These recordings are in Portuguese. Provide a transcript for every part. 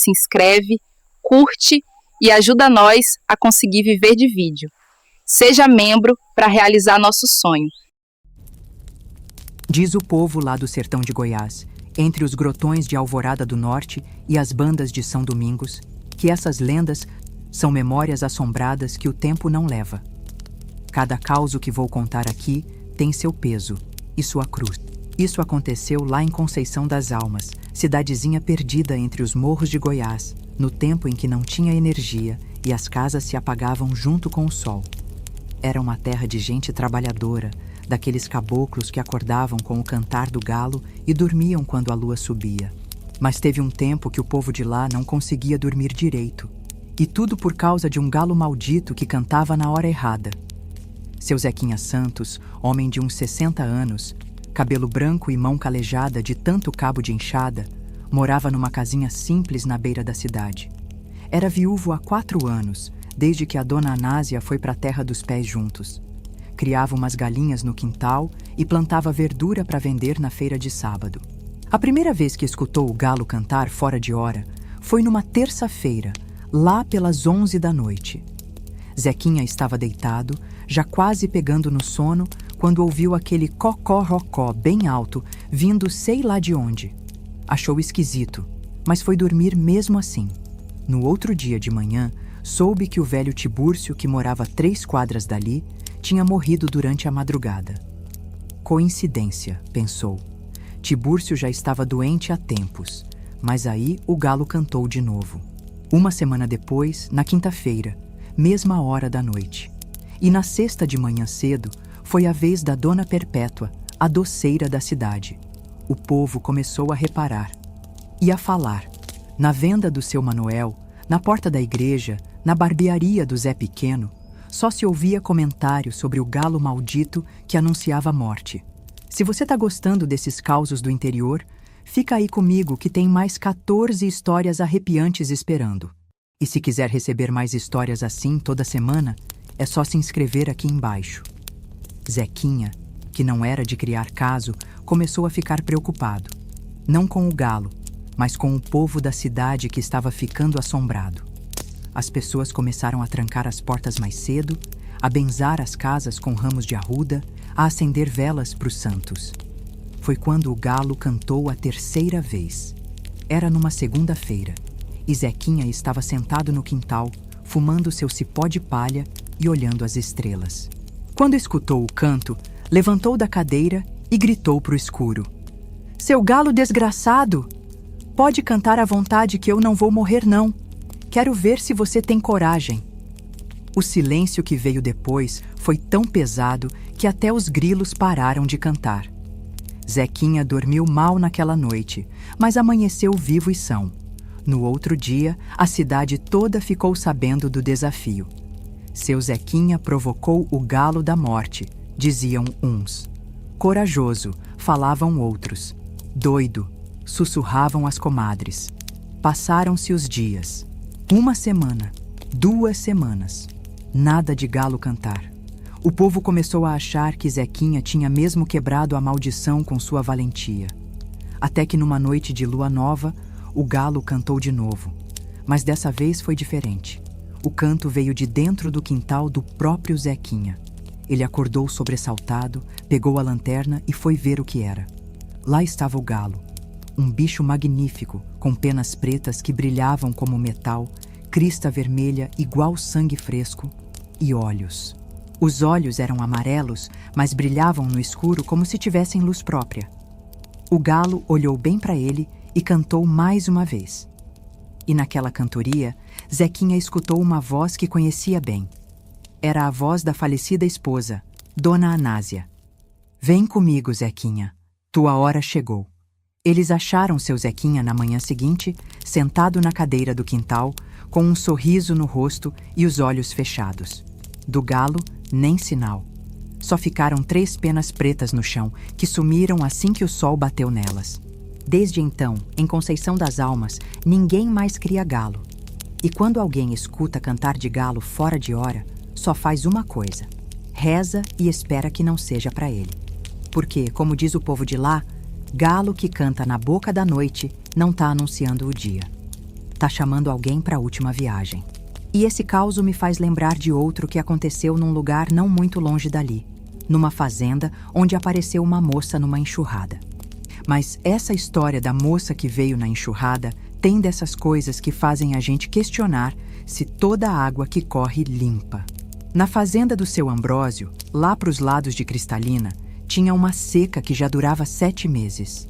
se inscreve, curte e ajuda nós a conseguir viver de vídeo. Seja membro para realizar nosso sonho. Diz o povo lá do sertão de Goiás, entre os grotões de Alvorada do Norte e as bandas de São Domingos, que essas lendas são memórias assombradas que o tempo não leva. Cada causo que vou contar aqui tem seu peso e sua cruz. Isso aconteceu lá em Conceição das Almas, cidadezinha perdida entre os morros de Goiás, no tempo em que não tinha energia e as casas se apagavam junto com o sol. Era uma terra de gente trabalhadora, daqueles caboclos que acordavam com o cantar do galo e dormiam quando a lua subia. Mas teve um tempo que o povo de lá não conseguia dormir direito, e tudo por causa de um galo maldito que cantava na hora errada. Seu Zequinha Santos, homem de uns 60 anos, cabelo branco e mão calejada de tanto cabo de enxada, morava numa casinha simples na beira da cidade. Era viúvo há 4 anos, desde que a dona Anásia foi para a terra dos pés juntos. Criava umas galinhas no quintal e plantava verdura para vender na feira de sábado. A primeira vez que escutou o galo cantar fora de hora foi numa terça-feira, lá pelas 11 da noite. Zequinha estava deitado, já quase pegando no sono, quando ouviu aquele cocó-rocó bem alto, vindo sei lá de onde. Achou esquisito, mas foi dormir mesmo assim. No outro dia de manhã, soube que o velho Tibúrcio, que morava 3 quadras dali, tinha morrido durante a madrugada. Coincidência, pensou. Tibúrcio já estava doente há tempos, mas aí o galo cantou de novo. Uma semana depois, na quinta-feira, mesma hora da noite. E na sexta de manhã cedo, foi a vez da Dona Perpétua, a doceira da cidade. O povo começou a reparar e a falar. Na venda do seu Manuel, na porta da igreja, na barbearia do Zé Pequeno, só se ouvia comentário sobre o galo maldito que anunciava a morte. Se você está gostando desses causos do interior, fica aí comigo que tem mais 14 histórias arrepiantes esperando. E se quiser receber mais histórias assim toda semana, é só se inscrever aqui embaixo. Zequinha, que não era de criar caso, começou a ficar preocupado. Não com o galo, mas com o povo da cidade que estava ficando assombrado. As pessoas começaram a trancar as portas mais cedo, a benzar as casas com ramos de arruda, a acender velas para os santos. Foi quando o galo cantou a 3ª vez. Era numa segunda-feira, e Zequinha estava sentado no quintal, fumando seu cipó de palha e olhando as estrelas. Quando escutou o canto, levantou da cadeira e gritou para o escuro: "Seu galo desgraçado! Pode cantar à vontade que eu não vou morrer, não. Quero ver se você tem coragem." O silêncio que veio depois foi tão pesado que até os grilos pararam de cantar. Zequinha dormiu mal naquela noite, mas amanheceu vivo e são. No outro dia, a cidade toda ficou sabendo do desafio. Seu Zequinha provocou o galo da morte, diziam uns. Corajoso, falavam outros. Doido, sussurravam as comadres. Passaram-se os dias. 1 semana, 2 semanas. Nada de galo cantar. O povo começou a achar que Zequinha tinha mesmo quebrado a maldição com sua valentia. Até que numa noite de lua nova, o galo cantou de novo. Mas dessa vez foi diferente. O canto veio de dentro do quintal do próprio Zequinha. Ele acordou sobressaltado, pegou a lanterna e foi ver o que era. Lá estava o galo. Um bicho magnífico, com penas pretas que brilhavam como metal, crista vermelha igual sangue fresco e olhos. Os olhos eram amarelos, mas brilhavam no escuro como se tivessem luz própria. O galo olhou bem para ele e cantou mais uma vez. E naquela cantoria, Zequinha escutou uma voz que conhecia bem. Era a voz da falecida esposa, Dona Anásia. "Vem comigo, Zequinha. Tua hora chegou." Eles acharam seu Zequinha na manhã seguinte, sentado na cadeira do quintal, com um sorriso no rosto e os olhos fechados. Do galo, nem sinal. Só ficaram 3 penas pretas no chão, que sumiram assim que o sol bateu nelas. Desde então, em Conceição das Almas, ninguém mais cria galo. E quando alguém escuta cantar de galo fora de hora, só faz uma coisa: reza e espera que não seja para ele. Porque, como diz o povo de lá, galo que canta na boca da noite não está anunciando o dia. Tá chamando alguém para a última viagem. E esse caos me faz lembrar de outro que aconteceu num lugar não muito longe dali, numa fazenda onde apareceu uma moça numa enxurrada. Mas essa história da moça que veio na enxurrada tem dessas coisas que fazem a gente questionar se toda a água que corre limpa. Na fazenda do seu Ambrósio, lá para os lados de Cristalina, tinha uma seca que já durava 7 meses.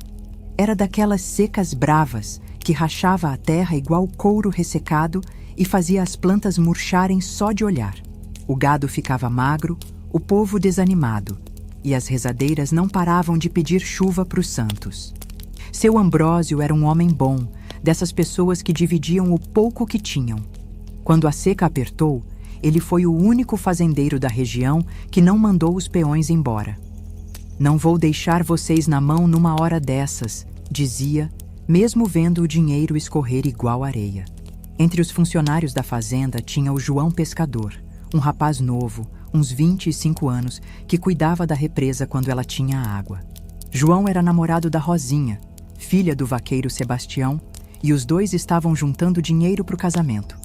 Era daquelas secas bravas que rachava a terra igual couro ressecado e fazia as plantas murcharem só de olhar. O gado ficava magro, o povo desanimado, e as rezadeiras não paravam de pedir chuva para os santos. Seu Ambrósio era um homem bom, dessas pessoas que dividiam o pouco que tinham. Quando a seca apertou, ele foi o único fazendeiro da região que não mandou os peões embora. Não vou deixar vocês na mão numa hora dessas, dizia, mesmo vendo o dinheiro escorrer igual areia. Entre os funcionários da fazenda tinha o João Pescador, um rapaz novo, uns 25 anos, que cuidava da represa quando ela tinha água. João era namorado da Rosinha, filha do vaqueiro Sebastião, e os dois estavam juntando dinheiro para o casamento.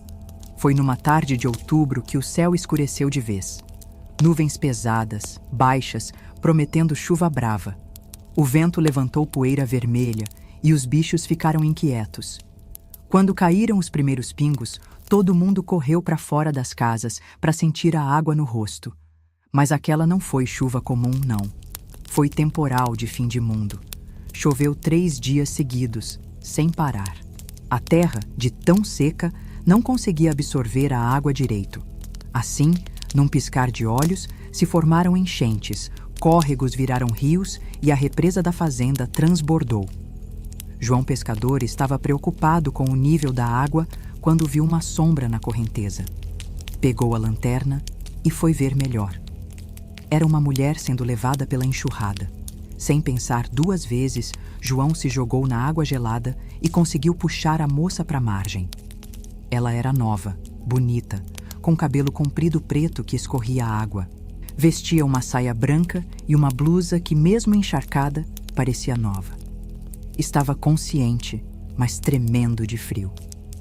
Foi numa tarde de outubro que o céu escureceu de vez. Nuvens pesadas, baixas, prometendo chuva brava. O vento levantou poeira vermelha e os bichos ficaram inquietos. Quando caíram os primeiros pingos, todo mundo correu para fora das casas para sentir a água no rosto. Mas aquela não foi chuva comum, não. Foi temporal de fim de mundo. Choveu 3 dias seguidos, sem parar. A terra, de tão seca, não conseguia absorver a água direito. Assim, num piscar de olhos, se formaram enchentes, córregos viraram rios e a represa da fazenda transbordou. João Pescador estava preocupado com o nível da água quando viu uma sombra na correnteza. Pegou a lanterna e foi ver melhor. Era uma mulher sendo levada pela enxurrada. Sem pensar 2 vezes, João se jogou na água gelada e conseguiu puxar a moça para a margem. Ela era nova, bonita, com cabelo comprido preto que escorria a água. Vestia uma saia branca e uma blusa que, mesmo encharcada, parecia nova. Estava consciente, mas tremendo de frio.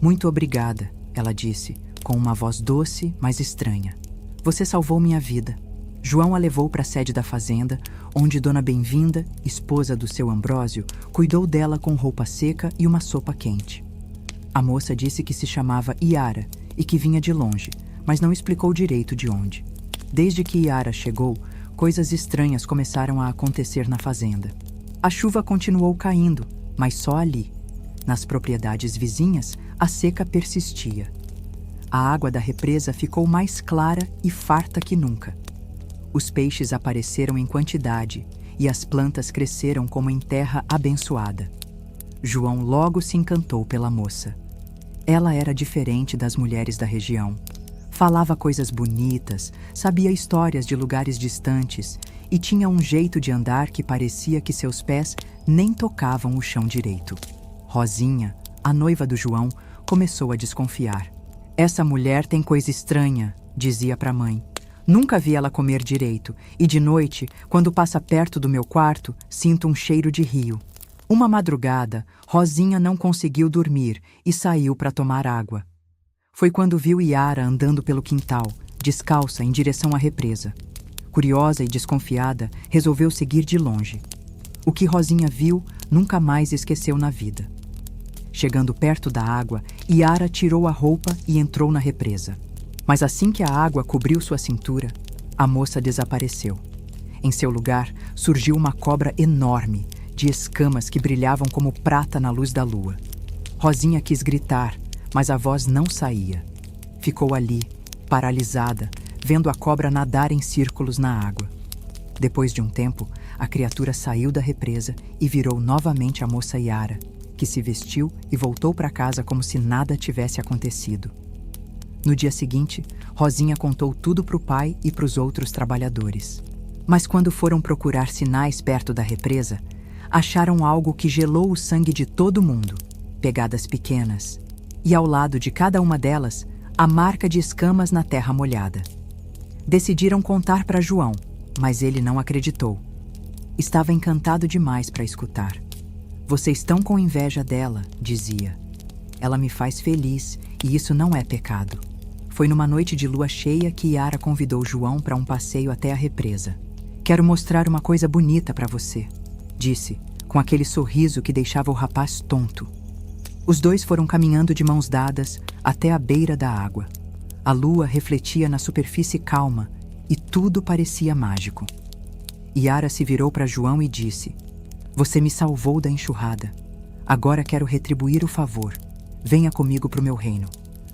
Muito obrigada, ela disse, com uma voz doce, mas estranha. Você salvou minha vida. João a levou para a sede da fazenda, onde Dona Bem-vinda, esposa do seu Ambrósio, cuidou dela com roupa seca e uma sopa quente. A moça disse que se chamava Iara e que vinha de longe, mas não explicou direito de onde. Desde que Iara chegou, coisas estranhas começaram a acontecer na fazenda. A chuva continuou caindo, mas só ali. Nas propriedades vizinhas, a seca persistia. A água da represa ficou mais clara e farta que nunca. Os peixes apareceram em quantidade e as plantas cresceram como em terra abençoada. João logo se encantou pela moça. Ela era diferente das mulheres da região. Falava coisas bonitas, sabia histórias de lugares distantes e tinha um jeito de andar que parecia que seus pés nem tocavam o chão direito. Rosinha, a noiva do João, começou a desconfiar. Essa mulher tem coisa estranha, dizia para a mãe. Nunca vi ela comer direito e de noite, quando passa perto do meu quarto, sinto um cheiro de rio. Uma madrugada, Rosinha não conseguiu dormir e saiu para tomar água. Foi quando viu Iara andando pelo quintal, descalça em direção à represa. Curiosa e desconfiada, resolveu seguir de longe. O que Rosinha viu, nunca mais esqueceu na vida. Chegando perto da água, Iara tirou a roupa e entrou na represa. Mas assim que a água cobriu sua cintura, a moça desapareceu. Em seu lugar, surgiu uma cobra enorme, de escamas que brilhavam como prata na luz da lua. Rosinha quis gritar, mas a voz não saía. Ficou ali, paralisada, vendo a cobra nadar em círculos na água. Depois de um tempo, a criatura saiu da represa e virou novamente a moça Iara, que se vestiu e voltou para casa como se nada tivesse acontecido. No dia seguinte, Rosinha contou tudo para o pai e para os outros trabalhadores. Mas quando foram procurar sinais perto da represa, acharam algo que gelou o sangue de todo mundo, pegadas pequenas, e ao lado de cada uma delas, a marca de escamas na terra molhada. Decidiram contar para João, mas ele não acreditou. Estava encantado demais para escutar. Vocês estão com inveja dela, dizia. Ela me faz feliz e isso não é pecado. Foi numa noite de lua cheia que Yara convidou João para um passeio até a represa. Quero mostrar uma coisa bonita para você, disse, com aquele sorriso que deixava o rapaz tonto. Os dois foram caminhando de mãos dadas até a beira da água. A lua refletia na superfície calma e tudo parecia mágico. Yara se virou para João e disse: "Você me salvou da enxurrada. Agora quero retribuir o favor. Venha comigo para o meu reino."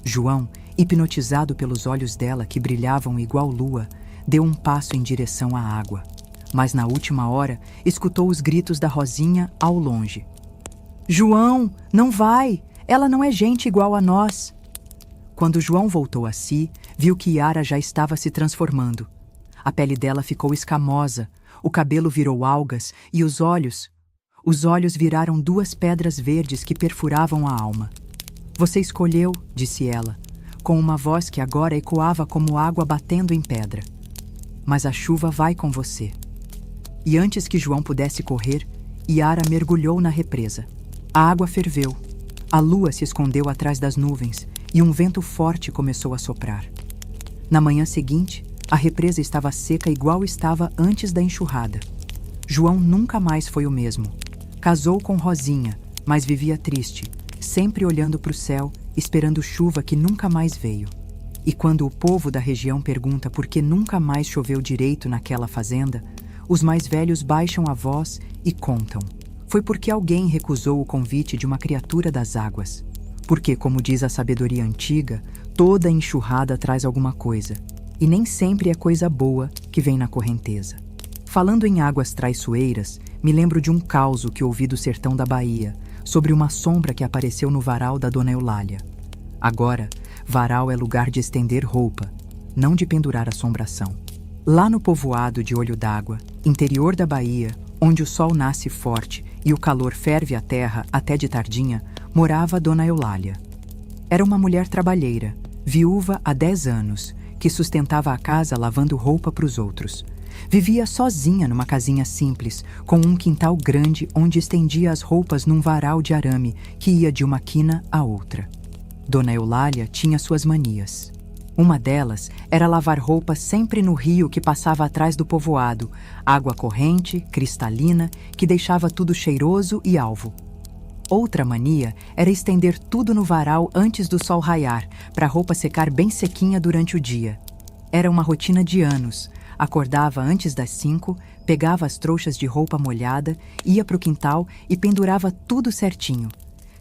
João, hipnotizado pelos olhos dela que brilhavam igual lua, deu um passo em direção à água. Mas na última hora, escutou os gritos da Rosinha ao longe. "João, não vai! Ela não é gente igual a nós!" Quando João voltou a si, viu que Yara já estava se transformando. A pele dela ficou escamosa, o cabelo virou algas e os olhos viraram duas pedras verdes que perfuravam a alma. "Você escolheu", disse ela, com uma voz que agora ecoava como água batendo em pedra. "Mas a chuva vai com você." E antes que João pudesse correr, Yara mergulhou na represa. A água ferveu, a lua se escondeu atrás das nuvens e um vento forte começou a soprar. Na manhã seguinte, a represa estava seca igual estava antes da enxurrada. João nunca mais foi o mesmo. Casou com Rosinha, mas vivia triste, sempre olhando para o céu, esperando chuva que nunca mais veio. E quando o povo da região pergunta por que nunca mais choveu direito naquela fazenda, os mais velhos baixam a voz e contam. Foi porque alguém recusou o convite de uma criatura das águas. Porque, como diz a sabedoria antiga, toda enxurrada traz alguma coisa, e nem sempre é coisa boa que vem na correnteza. Falando em águas traiçoeiras, me lembro de um causo que ouvi do sertão da Bahia, sobre uma sombra que apareceu no varal da Dona Eulália. Agora, varal é lugar de estender roupa, não de pendurar assombração. Lá no povoado de Olho d'Água, interior da Bahia, onde o sol nasce forte e o calor ferve a terra até de tardinha, morava Dona Eulália. Era uma mulher trabalheira, viúva há 10 anos, que sustentava a casa lavando roupa para os outros. Vivia sozinha numa casinha simples, com um quintal grande onde estendia as roupas num varal de arame que ia de uma quina à outra. Dona Eulália tinha suas manias. Uma delas era lavar roupa sempre no rio que passava atrás do povoado, água corrente, cristalina, que deixava tudo cheiroso e alvo. Outra mania era estender tudo no varal antes do sol raiar, para a roupa secar bem sequinha durante o dia. Era uma rotina de anos. Acordava antes das 5, pegava as trouxas de roupa molhada, ia para o quintal e pendurava tudo certinho.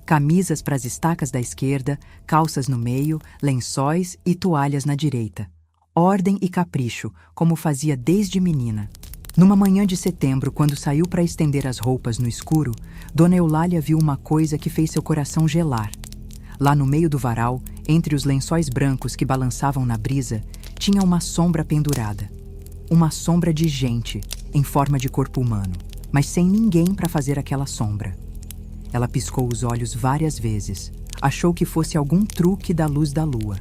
Camisas para as estacas da esquerda, calças no meio, lençóis e toalhas na direita. Ordem e capricho, como fazia desde menina. Numa manhã de setembro, quando saiu para estender as roupas no escuro, Dona Eulália viu uma coisa que fez seu coração gelar. Lá no meio do varal, entre os lençóis brancos que balançavam na brisa, tinha uma sombra pendurada. Uma sombra de gente, em forma de corpo humano, mas sem ninguém para fazer aquela sombra. Ela piscou os olhos várias vezes. Achou que fosse algum truque da luz da lua.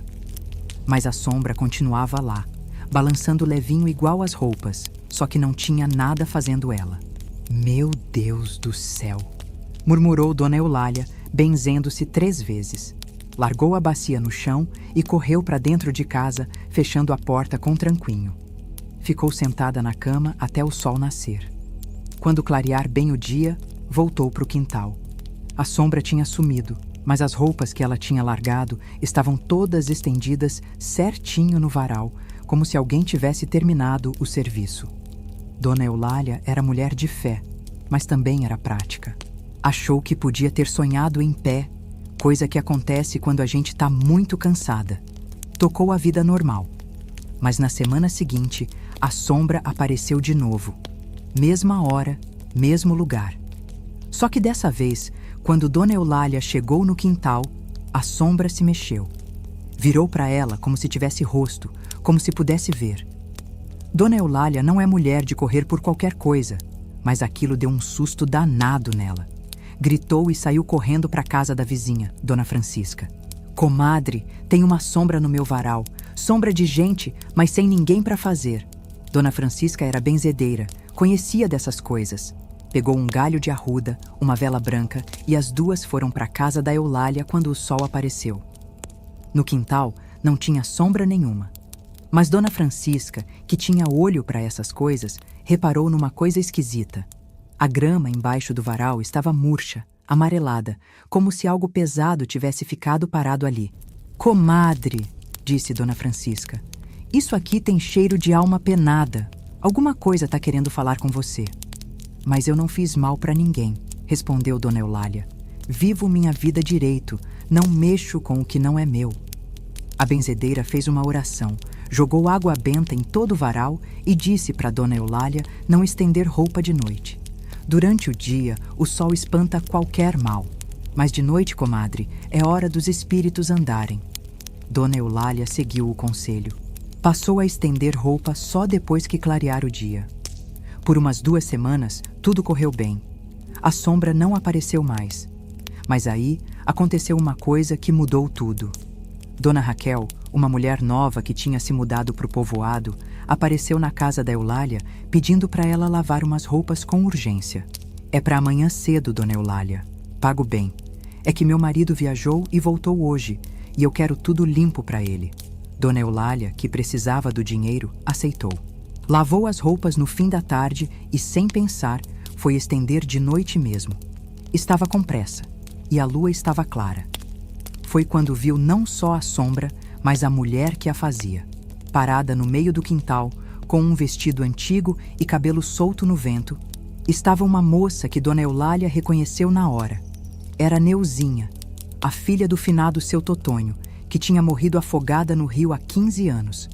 Mas a sombra continuava lá, balançando levinho igual às roupas, só que não tinha nada fazendo ela. "Meu Deus do céu!" murmurou Dona Eulália, benzendo-se 3 vezes. Largou a bacia no chão e correu para dentro de casa, fechando a porta com tranquinho. Ficou sentada na cama até o sol nascer. Quando clarear bem o dia, voltou para o quintal. A sombra tinha sumido, mas as roupas que ela tinha largado estavam todas estendidas certinho no varal, como se alguém tivesse terminado o serviço. Dona Eulália era mulher de fé, mas também era prática. Achou que podia ter sonhado em pé, coisa que acontece quando a gente está muito cansada. Tocou a vida normal. Mas na semana seguinte, a sombra apareceu de novo. Mesma hora, mesmo lugar. Só que dessa vez, quando Dona Eulália chegou no quintal, a sombra se mexeu. Virou para ela como se tivesse rosto, como se pudesse ver. Dona Eulália não é mulher de correr por qualquer coisa, mas aquilo deu um susto danado nela. Gritou e saiu correndo para a casa da vizinha, Dona Francisca. "Comadre, tem uma sombra no meu varal. Sombra de gente, mas sem ninguém para fazer." Dona Francisca era benzedeira, conhecia dessas coisas. Pegou um galho de arruda, uma vela branca e as duas foram para a casa da Eulália quando o sol apareceu. No quintal não tinha sombra nenhuma. Mas Dona Francisca, que tinha olho para essas coisas, reparou numa coisa esquisita. A grama embaixo do varal estava murcha, amarelada, como se algo pesado tivesse ficado parado ali. "Comadre", disse Dona Francisca, "isso aqui tem cheiro de alma penada. Alguma coisa está querendo falar com você." "Mas eu não fiz mal para ninguém", respondeu Dona Eulália. "Vivo minha vida direito, não mexo com o que não é meu." A benzedeira fez uma oração, jogou água benta em todo o varal e disse para Dona Eulália não estender roupa de noite. Durante o dia, o sol espanta qualquer mal. Mas de noite, comadre, é hora dos espíritos andarem. Dona Eulália seguiu o conselho. Passou a estender roupa só depois que clarear o dia. Por umas 2 semanas, tudo correu bem. A sombra não apareceu mais. Mas aí, aconteceu uma coisa que mudou tudo. Dona Raquel, uma mulher nova que tinha se mudado para o povoado, apareceu na casa da Eulália pedindo para ela lavar umas roupas com urgência. "É para amanhã cedo, Dona Eulália. Pago bem. É que meu marido viajou e voltou hoje, e eu quero tudo limpo para ele." Dona Eulália, que precisava do dinheiro, aceitou. Lavou as roupas no fim da tarde e, sem pensar, foi estender de noite mesmo. Estava com pressa, e a lua estava clara. Foi quando viu não só a sombra, mas a mulher que a fazia, parada no meio do quintal, com um vestido antigo e cabelo solto no vento. Estava uma moça que Dona Eulália reconheceu na hora. Era Neuzinha, a filha do finado seu Totonho, que tinha morrido afogada no rio há 15 anos.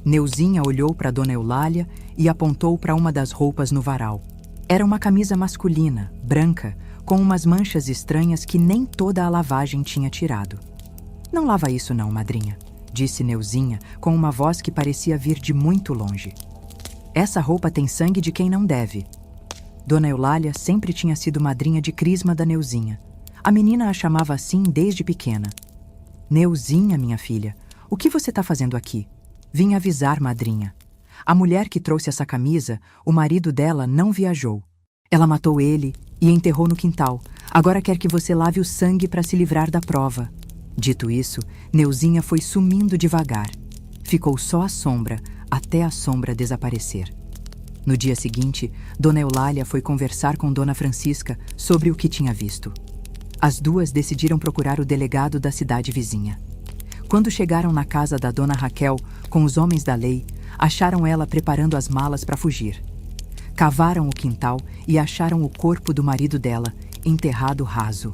Neuzinha olhou para Dona Eulália e apontou para uma das roupas no varal. Era uma camisa masculina, branca, com umas manchas estranhas que nem toda a lavagem tinha tirado. "Não lava isso não, madrinha", disse Neuzinha com uma voz que parecia vir de muito longe. "Essa roupa tem sangue de quem não deve." Dona Eulália sempre tinha sido madrinha de crisma da Neuzinha. A menina a chamava assim desde pequena. "Neuzinha, minha filha, o que você está fazendo aqui?" "Vim avisar, madrinha. A mulher que trouxe essa camisa, o marido dela não viajou. Ela matou ele e enterrou no quintal. Agora quer que você lave o sangue para se livrar da prova." Dito isso, Neuzinha foi sumindo devagar. Ficou só a sombra, até a sombra desaparecer. No dia seguinte, Dona Eulália foi conversar com Dona Francisca sobre o que tinha visto. As duas decidiram procurar o delegado da cidade vizinha. Quando chegaram na casa da Dona Raquel com os homens da lei, acharam ela preparando as malas para fugir. Cavaram o quintal e acharam o corpo do marido dela, enterrado raso.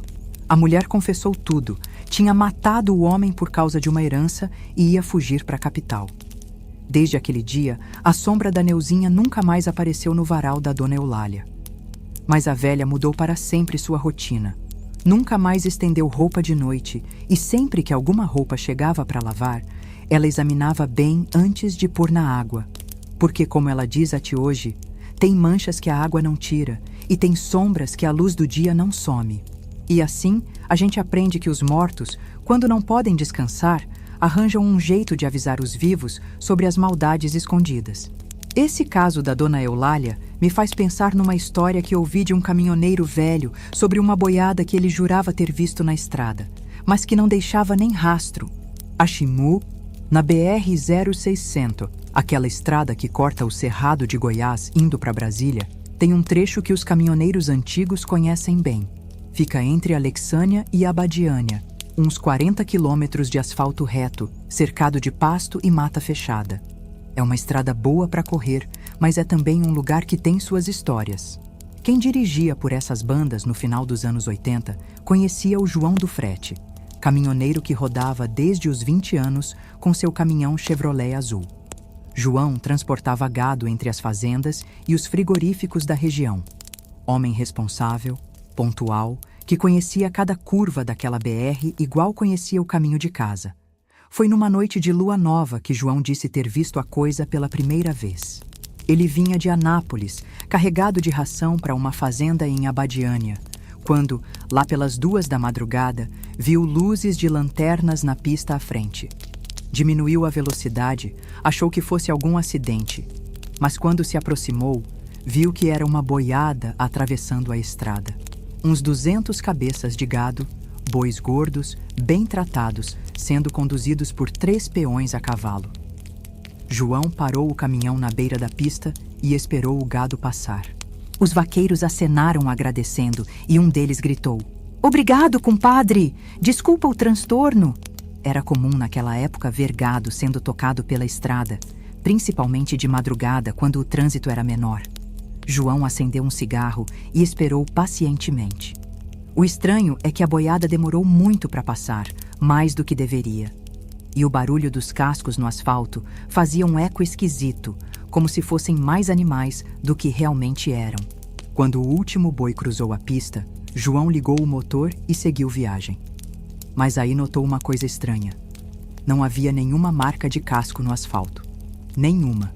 A mulher confessou tudo, tinha matado o homem por causa de uma herança e ia fugir para a capital. Desde aquele dia, a sombra da Neuzinha nunca mais apareceu no varal da Dona Eulália. Mas a velha mudou para sempre sua rotina. Nunca mais estendeu roupa de noite e sempre que alguma roupa chegava para lavar, ela examinava bem antes de pôr na água. Porque, como ela diz até hoje, tem manchas que a água não tira e tem sombras que a luz do dia não some. E assim, a gente aprende que os mortos, quando não podem descansar, arranjam um jeito de avisar os vivos sobre as maldades escondidas. Esse caso da Dona Eulália me faz pensar numa história que ouvi de um caminhoneiro velho sobre uma boiada que ele jurava ter visto na estrada, mas que não deixava nem rastro. A Ximu, na BR-0600, aquela estrada que corta o Cerrado de Goiás indo para Brasília, tem um trecho que os caminhoneiros antigos conhecem bem. Fica entre Alexânia e Abadiânia, uns 40 quilômetros de asfalto reto, cercado de pasto e mata fechada. É uma estrada boa para correr, mas é também um lugar que tem suas histórias. Quem dirigia por essas bandas no final dos anos 80 conhecia o João do Frete, caminhoneiro que rodava desde os 20 anos com seu caminhão Chevrolet azul. João transportava gado entre as fazendas e os frigoríficos da região. Homem responsável, pontual, que conhecia cada curva daquela BR igual conhecia o caminho de casa. Foi numa noite de lua nova que João disse ter visto a coisa pela primeira vez. Ele vinha de Anápolis, carregado de ração para uma fazenda em Abadiânia, quando, lá pelas 2 da madrugada, viu luzes de lanternas na pista à frente. Diminuiu a velocidade, achou que fosse algum acidente, mas quando se aproximou, viu que era uma boiada atravessando a estrada. Uns 200 cabeças de gado, bois gordos, bem tratados, sendo conduzidos por 3 peões a cavalo. João parou o caminhão na beira da pista e esperou o gado passar. Os vaqueiros acenaram agradecendo e um deles gritou: "Obrigado, compadre! Desculpa o transtorno!" Era comum naquela época ver gado sendo tocado pela estrada, principalmente de madrugada, quando o trânsito era menor. João acendeu um cigarro e esperou pacientemente. O estranho é que a boiada demorou muito para passar, mais do que deveria. E o barulho dos cascos no asfalto fazia um eco esquisito, como se fossem mais animais do que realmente eram. Quando o último boi cruzou a pista, João ligou o motor e seguiu viagem. Mas aí notou uma coisa estranha. Não havia nenhuma marca de casco no asfalto. Nenhuma.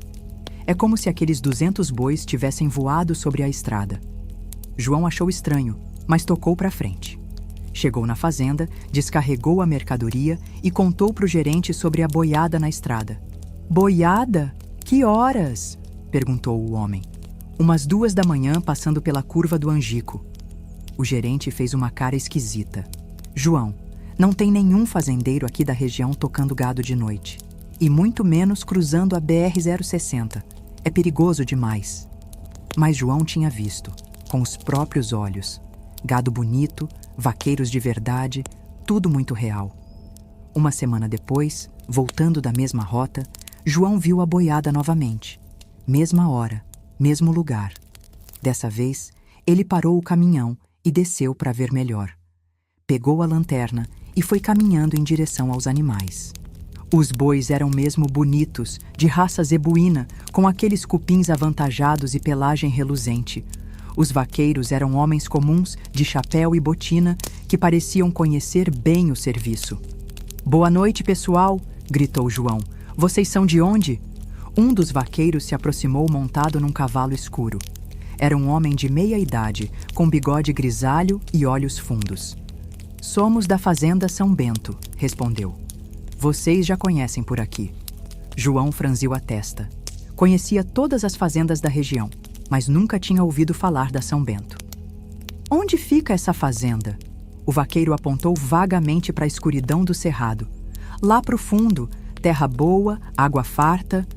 É como se aqueles 200 bois tivessem voado sobre a estrada. João achou estranho, mas tocou para frente. Chegou na fazenda, descarregou a mercadoria e contou para o gerente sobre a boiada na estrada. "Boiada? Que horas?" perguntou o homem. "Umas 2 da manhã, passando pela curva do Angico." O gerente fez uma cara esquisita. "João, não tem nenhum fazendeiro aqui da região tocando gado de noite. E muito menos cruzando a BR-060. É perigoso demais." Mas João tinha visto, com os próprios olhos. Gado bonito, vaqueiros de verdade, tudo muito real. Uma semana depois, voltando da mesma rota, João viu a boiada novamente. Mesma hora, mesmo lugar. Dessa vez, ele parou o caminhão e desceu para ver melhor. Pegou a lanterna e foi caminhando em direção aos animais. Os bois eram mesmo bonitos, de raça zebuína, com aqueles cupins avantajados e pelagem reluzente. Os vaqueiros eram homens comuns, de chapéu e botina, que pareciam conhecer bem o serviço. "Boa noite, pessoal!" gritou João. "Vocês são de onde?" Um dos vaqueiros se aproximou montado num cavalo escuro. Era um homem de meia idade, com bigode grisalho e olhos fundos. "Somos da fazenda São Bento", respondeu. "Vocês já conhecem por aqui." João franziu a testa. Conhecia todas as fazendas da região, mas nunca tinha ouvido falar da São Bento. "Onde fica essa fazenda?" O vaqueiro apontou vagamente para a escuridão do cerrado. "Lá pro fundo, terra boa, água farta."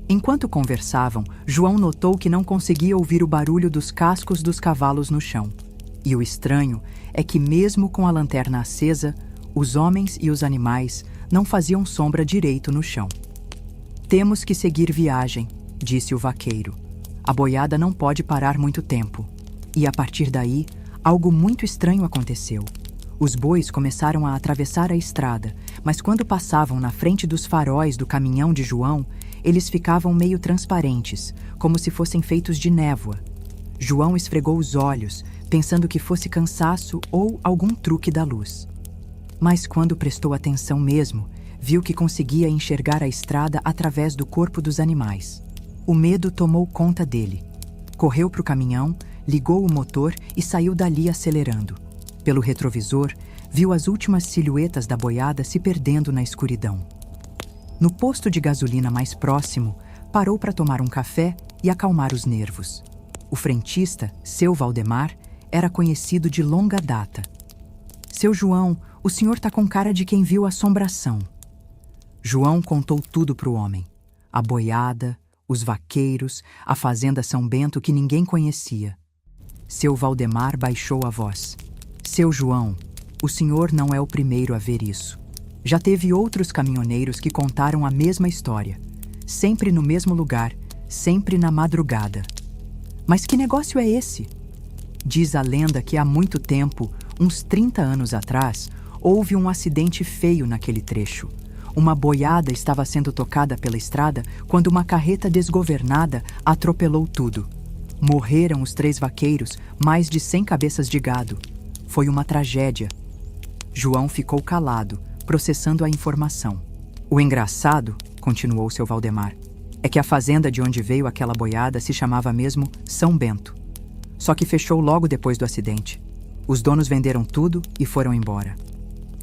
Enquanto conversavam, João notou que não conseguia ouvir o barulho dos cascos dos cavalos no chão. E o estranho é que, mesmo com a lanterna acesa, os homens e os animais não faziam sombra direito no chão. "Temos que seguir viagem", disse o vaqueiro. "A boiada não pode parar muito tempo." E a partir daí, algo muito estranho aconteceu. Os bois começaram a atravessar a estrada, mas quando passavam na frente dos faróis do caminhão de João, eles ficavam meio transparentes, como se fossem feitos de névoa. João esfregou os olhos, pensando que fosse cansaço ou algum truque da luz. Mas quando prestou atenção mesmo, viu que conseguia enxergar a estrada através do corpo dos animais. O medo tomou conta dele. Correu para o caminhão, ligou o motor e saiu dali acelerando. Pelo retrovisor, viu as últimas silhuetas da boiada se perdendo na escuridão. No posto de gasolina mais próximo, parou para tomar um café e acalmar os nervos. O frentista, seu Valdemar, era conhecido de longa data. "Seu João, o senhor tá com cara de quem viu assombração." João contou tudo para o homem. A boiada, os vaqueiros, a fazenda São Bento que ninguém conhecia. Seu Valdemar baixou a voz. "Seu João, o senhor não é o primeiro a ver isso. Já teve outros caminhoneiros que contaram a mesma história. Sempre no mesmo lugar, sempre na madrugada. Mas que negócio é esse? Diz a lenda que há muito tempo, uns 30 anos atrás, houve um acidente feio naquele trecho. Uma boiada estava sendo tocada pela estrada quando uma carreta desgovernada atropelou tudo. Morreram os 3 vaqueiros, mais de 100 cabeças de gado. Foi uma tragédia." João ficou calado, processando a informação. "O engraçado", continuou seu Valdemar, "é que a fazenda de onde veio aquela boiada se chamava mesmo São Bento. Só que fechou logo depois do acidente. Os donos venderam tudo e foram embora.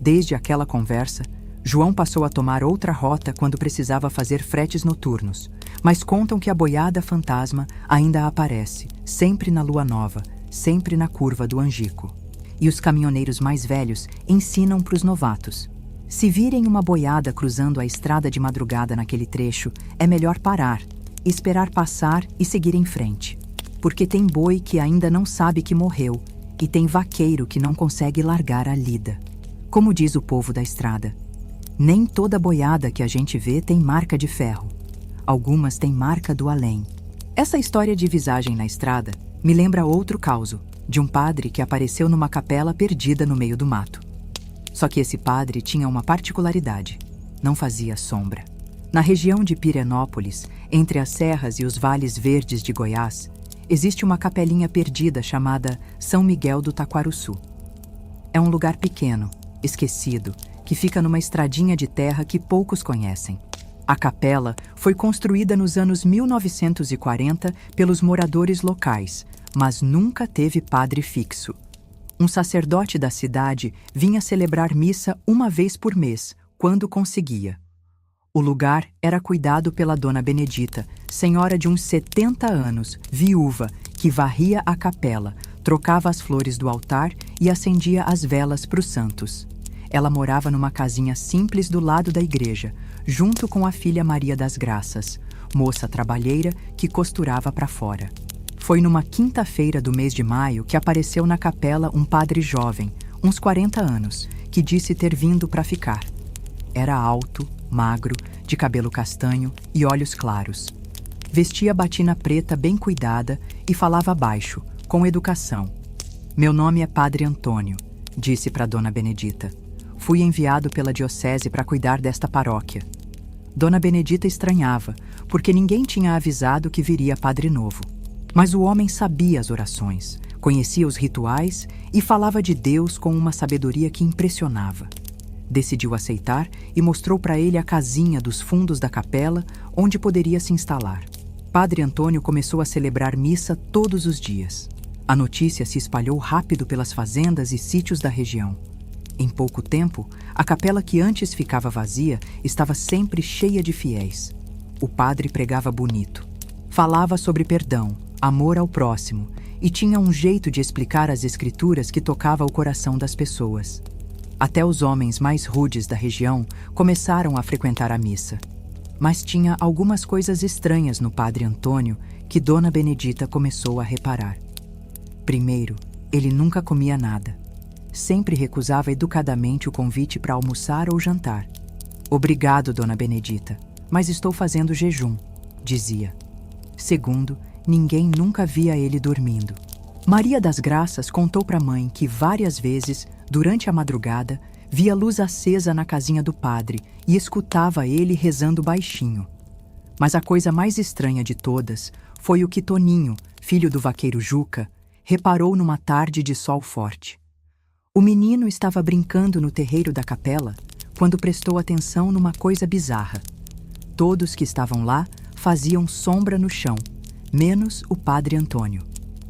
Desde aquela conversa, João passou a tomar outra rota quando precisava fazer fretes noturnos, Mas contam que a boiada fantasma ainda aparece, sempre na lua nova, sempre na curva do Angico. E os caminhoneiros mais velhos ensinam para os novatos: se virem uma boiada cruzando a estrada de madrugada naquele trecho, é melhor parar, esperar passar e seguir em frente. Porque tem boi que ainda não sabe que morreu e tem vaqueiro que não consegue largar a lida. Como diz o povo da estrada, nem toda boiada que a gente vê tem marca de ferro. Algumas têm marca do além. Essa história de visagem na estrada me lembra outro causo, de um padre que apareceu numa capela perdida no meio do mato. Só que esse padre tinha uma particularidade: não fazia sombra. Na região de Pirenópolis, entre as serras e os vales verdes de Goiás, existe uma capelinha perdida chamada São Miguel do Taquaruçu. É um lugar pequeno, esquecido, que fica numa estradinha de terra que poucos conhecem. A capela foi construída nos anos 1940 pelos moradores locais, mas nunca teve padre fixo. Um sacerdote da cidade vinha celebrar missa uma vez por mês, quando conseguia. O lugar era cuidado pela Dona Benedita, senhora de uns 70 anos, viúva, que varria a capela, trocava as flores do altar e acendia as velas para os santos. Ela morava numa casinha simples do lado da igreja, junto com a filha Maria das Graças, moça trabalheira que costurava para fora. Foi numa quinta-feira do mês de maio que apareceu na capela um padre jovem, uns 40 anos, que disse ter vindo para ficar. Era alto, magro, de cabelo castanho e olhos claros. Vestia batina preta bem cuidada e falava baixo, com educação. "Meu nome é Padre Antônio", disse para Dona Benedita. "Fui enviado pela diocese para cuidar desta paróquia." Dona Benedita estranhava, porque ninguém tinha avisado que viria padre novo. Mas o homem sabia as orações, conhecia os rituais e falava de Deus com uma sabedoria que impressionava. Decidiu aceitar e mostrou para ele a casinha dos fundos da capela, onde poderia se instalar. Padre Antônio começou a celebrar missa todos os dias. A notícia se espalhou rápido pelas fazendas e sítios da região. Em pouco tempo, a capela que antes ficava vazia estava sempre cheia de fiéis. O padre pregava bonito. Falava sobre perdão, amor ao próximo e tinha um jeito de explicar as escrituras que tocava o coração das pessoas. Até os homens mais rudes da região começaram a frequentar a missa. Mas tinha algumas coisas estranhas no Padre Antônio que Dona Benedita começou a reparar. Primeiro, ele nunca comia nada. Sempre recusava educadamente o convite para almoçar ou jantar. "Obrigado, Dona Benedita, mas estou fazendo jejum", dizia. Segundo, ninguém nunca via ele dormindo. Maria das Graças contou para a mãe que várias vezes, durante a madrugada, via luz acesa na casinha do padre e escutava ele rezando baixinho. Mas a coisa mais estranha de todas foi o que Toninho, filho do vaqueiro Juca, reparou numa tarde de sol forte. O menino estava brincando no terreiro da capela quando prestou atenção numa coisa bizarra. Todos que estavam lá faziam sombra no chão, menos o Padre Antônio.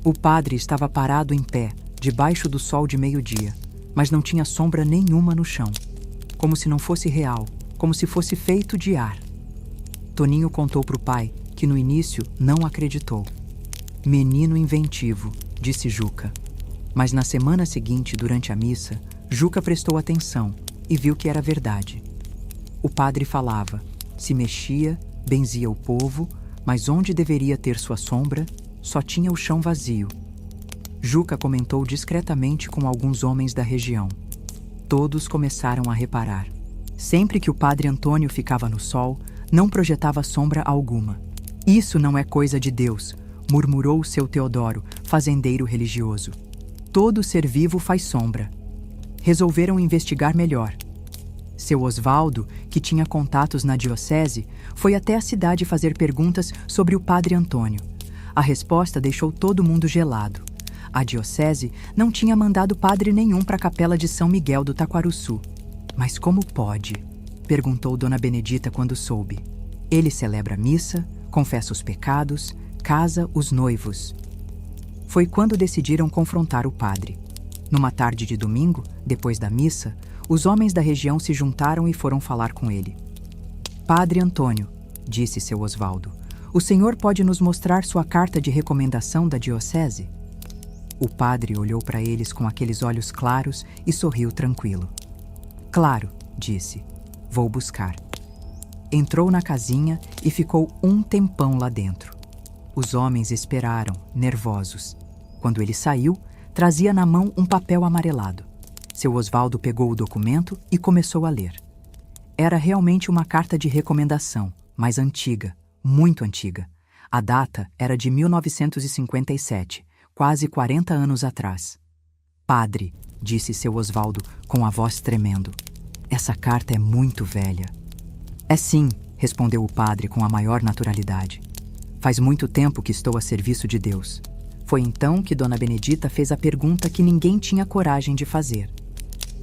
O padre estava parado em pé, debaixo do sol de meio-dia, mas não tinha sombra nenhuma no chão. Como se não fosse real, como se fosse feito de ar. Toninho contou para o pai, que no início não acreditou. "Menino inventivo", disse Juca. Mas na semana seguinte, durante a missa, Juca prestou atenção e viu que era verdade. O padre falava, se mexia, benzia o povo, mas onde deveria ter sua sombra, só tinha o chão vazio. Juca comentou discretamente com alguns homens da região. Todos começaram a reparar. Sempre que o Padre Antônio ficava no sol, não projetava sombra alguma. "Isso não é coisa de Deus", murmurou seu Teodoro, fazendeiro religioso. "Todo ser vivo faz sombra." Resolveram investigar melhor. Seu Osvaldo, que tinha contatos na diocese, foi até a cidade fazer perguntas sobre o Padre Antônio. A resposta deixou todo mundo gelado. A diocese não tinha mandado padre nenhum para a capela de São Miguel do Taquaruçu. "Mas como pode?", perguntou Dona Benedita quando soube. "Ele celebra a missa, confessa os pecados, casa os noivos." Foi quando decidiram confrontar o padre. Numa tarde de domingo, depois da missa, os homens da região se juntaram e foram falar com ele. "Padre Antônio", disse seu Osvaldo, O senhor pode nos mostrar sua carta de recomendação da diocese? O padre olhou para eles com aqueles olhos claros e sorriu tranquilo. Claro, disse. Vou buscar. Entrou na casinha e ficou um tempão lá dentro. Os homens esperaram, nervosos. Quando ele saiu, trazia na mão um papel amarelado. Seu Osvaldo pegou o documento e começou a ler. Era realmente uma carta de recomendação, mas antiga, muito antiga. A data era de 1957, quase 40 anos atrás. Padre, disse seu Osvaldo com a voz tremendo, essa carta é muito velha. É sim, respondeu o padre com a maior naturalidade. Faz muito tempo que estou a serviço de Deus. Foi então que Dona Benedita fez a pergunta que ninguém tinha coragem de fazer.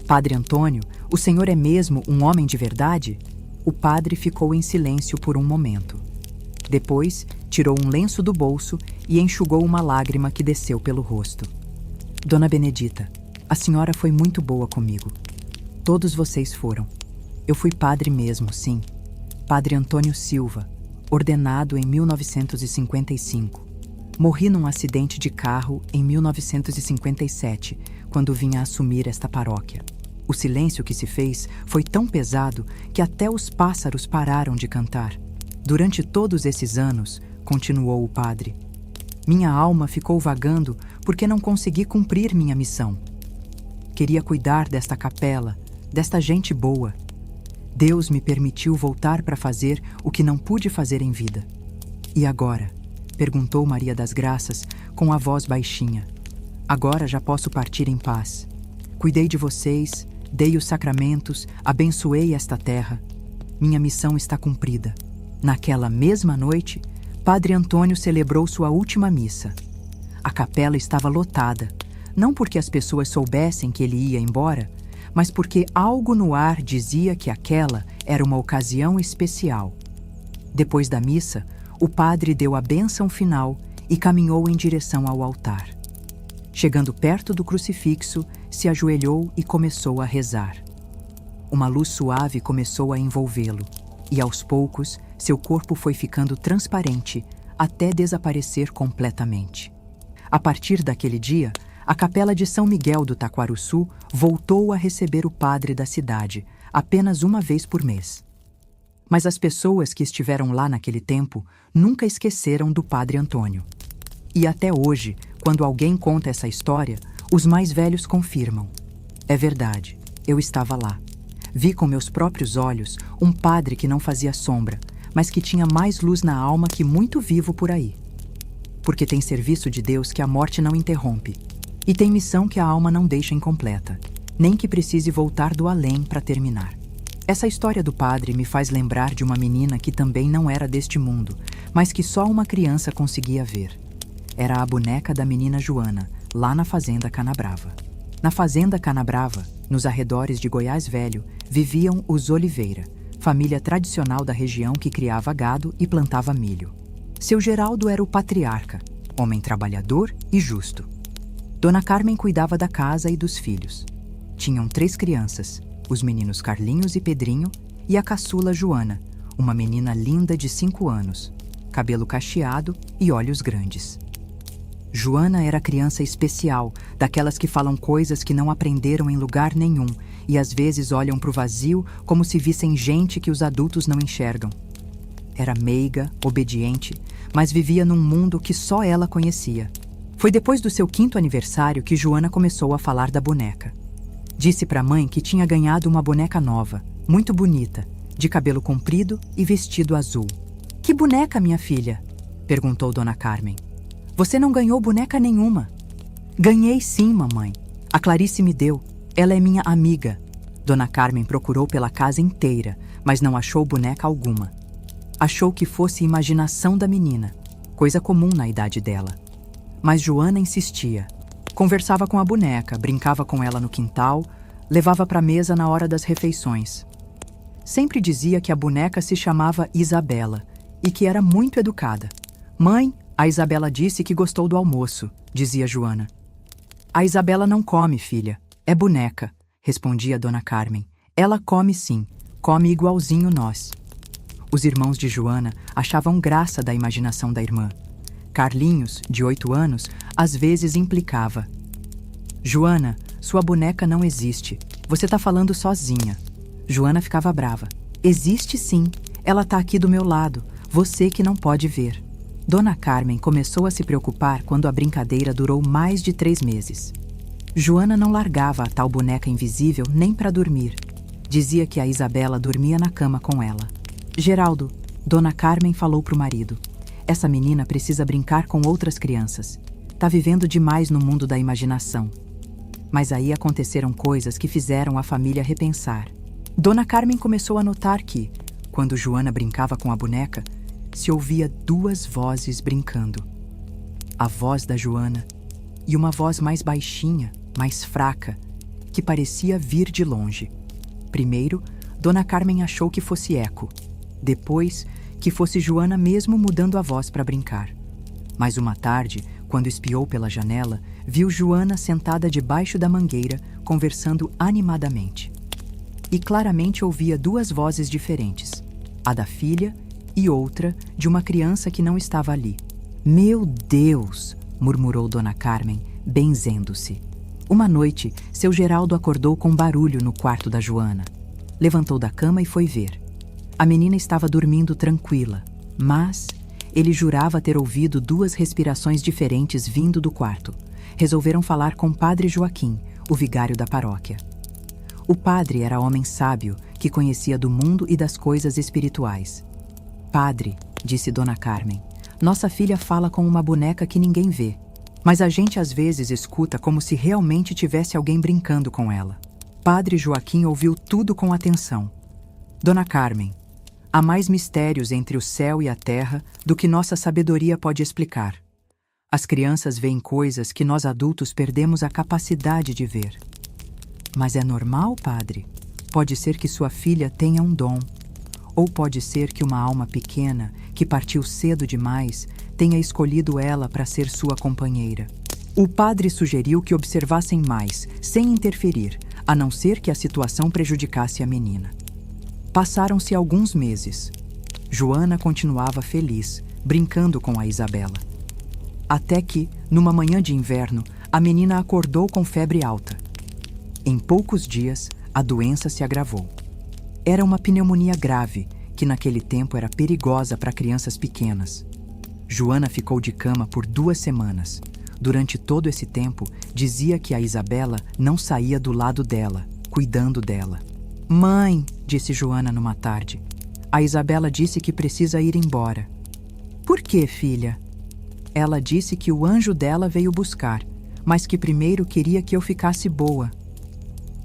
Padre Antônio, o senhor é mesmo um homem de verdade? O padre ficou em silêncio por um momento. Depois, tirou um lenço do bolso e enxugou uma lágrima que desceu pelo rosto. Dona Benedita, a senhora foi muito boa comigo. Todos vocês foram. Eu fui padre mesmo, sim. Padre Antônio Silva, ordenado em 1955. Morri num acidente de carro em 1957, quando vinha assumir esta paróquia. O silêncio que se fez foi tão pesado que até os pássaros pararam de cantar. Durante todos esses anos, continuou o padre, minha alma ficou vagando porque não consegui cumprir minha missão. Queria cuidar desta capela, desta gente boa. Deus me permitiu voltar para fazer o que não pude fazer em vida. E agora? Perguntou Maria das Graças com a voz baixinha. Agora já posso partir em paz. Cuidei de vocês, dei os sacramentos, abençoei esta terra. Minha missão está cumprida. Naquela mesma noite, Padre Antônio celebrou sua última missa. A capela estava lotada, não porque as pessoas soubessem que ele ia embora, mas porque algo no ar dizia que aquela era uma ocasião especial. Depois da missa, o padre deu a bênção final e caminhou em direção ao altar. Chegando perto do crucifixo, se ajoelhou e começou a rezar. Uma luz suave começou a envolvê-lo, e aos poucos, seu corpo foi ficando transparente até desaparecer completamente. A partir daquele dia, a capela de São Miguel do Taquarussu voltou a receber o padre da cidade, apenas uma vez por mês. Mas as pessoas que estiveram lá naquele tempo nunca esqueceram do Padre Antônio. E até hoje, quando alguém conta essa história, os mais velhos confirmam. É verdade, eu estava lá. Vi com meus próprios olhos um padre que não fazia sombra, mas que tinha mais luz na alma que muito vivo por aí. Porque tem serviço de Deus que a morte não interrompe, e tem missão que a alma não deixa incompleta, nem que precise voltar do além para terminar. Essa história do padre me faz lembrar de uma menina que também não era deste mundo, mas que só uma criança conseguia ver. Era a boneca da menina Joana, lá na fazenda Canabrava. Na fazenda Canabrava, nos arredores de Goiás Velho, viviam os Oliveira, família tradicional da região que criava gado e plantava milho. Seu Geraldo era o patriarca, homem trabalhador e justo. Dona Carmen cuidava da casa e dos filhos. Tinham 3 crianças, os meninos Carlinhos e Pedrinho e a caçula Joana, uma menina linda de 5 anos, cabelo cacheado e olhos grandes. Joana era criança especial, daquelas que falam coisas que não aprenderam em lugar nenhum e às vezes olham para o vazio como se vissem gente que os adultos não enxergam. Era meiga, obediente, mas vivia num mundo que só ela conhecia. Foi depois do seu 5º aniversário que Joana começou a falar da boneca. Disse para a mãe que tinha ganhado uma boneca nova, muito bonita, de cabelo comprido e vestido azul. Que boneca, minha filha? Perguntou Dona Carmen. Você não ganhou boneca nenhuma. Ganhei sim, mamãe. A Clarice me deu. Ela é minha amiga. Dona Carmen procurou pela casa inteira, mas não achou boneca alguma. Achou que fosse imaginação da menina, coisa comum na idade dela. Mas Joana insistia. Conversava com a boneca, brincava com ela no quintal, levava para a mesa na hora das refeições. Sempre dizia que a boneca se chamava Isabela e que era muito educada. Mãe, a Isabela disse que gostou do almoço, dizia Joana. A Isabela não come, filha. É boneca, respondia Dona Carmen. Ela come sim, come igualzinho nós. Os irmãos de Joana achavam graça da imaginação da irmã. Carlinhos, de 8 anos, às vezes implicava: Joana, sua boneca não existe. Você tá falando sozinha. Joana ficava brava. Existe sim. Ela tá aqui do meu lado. Você que não pode ver. Dona Carmen começou a se preocupar quando a brincadeira durou mais de 3 meses. Joana não largava a tal boneca invisível nem para dormir. Dizia que a Isabela dormia na cama com ela. Geraldo, Dona Carmen falou pro marido: essa menina precisa brincar com outras crianças. Tá vivendo demais no mundo da imaginação. Mas aí aconteceram coisas que fizeram a família repensar. Dona Carmen começou a notar que, quando Joana brincava com a boneca, se ouvia 2 vozes brincando. A voz da Joana e uma voz mais baixinha, mais fraca, que parecia vir de longe. Primeiro, Dona Carmen achou que fosse eco. Depois, que fosse Joana mesmo mudando a voz para brincar. Mas uma tarde, quando espiou pela janela, viu Joana sentada debaixo da mangueira, conversando animadamente. E claramente ouvia 2 vozes diferentes, a da filha e outra de uma criança que não estava ali. Meu Deus! Murmurou Dona Carmen, benzendo-se. Uma noite, seu Geraldo acordou com barulho no quarto da Joana. Levantou da cama e foi ver. A menina estava dormindo tranquila, mas ele jurava ter ouvido 2 respirações diferentes vindo do quarto. Resolveram falar com Padre Joaquim, o vigário da paróquia. O padre era homem sábio, que conhecia do mundo e das coisas espirituais. Padre, disse Dona Carmen, nossa filha fala com uma boneca que ninguém vê, mas a gente às vezes escuta como se realmente tivesse alguém brincando com ela. Padre Joaquim ouviu tudo com atenção. Dona Carmen, há mais mistérios entre o céu e a terra do que nossa sabedoria pode explicar. As crianças veem coisas que nós adultos perdemos a capacidade de ver. Mas é normal, padre? Pode ser que sua filha tenha um dom. Ou pode ser que uma alma pequena, que partiu cedo demais, tenha escolhido ela para ser sua companheira. O padre sugeriu que observassem mais, sem interferir, a não ser que a situação prejudicasse a menina. Passaram-se alguns meses. Joana continuava feliz, brincando com a Isabela. Até que, numa manhã de inverno, a menina acordou com febre alta. Em poucos dias, a doença se agravou. Era uma pneumonia grave, que naquele tempo era perigosa para crianças pequenas. Joana ficou de cama por 2 semanas. Durante todo esse tempo, dizia que a Isabela não saía do lado dela, cuidando dela. Mãe, disse Joana numa tarde, a Isabela disse que precisa ir embora. Por quê, filha? Ela disse que o anjo dela veio buscar, mas que primeiro queria que eu ficasse boa.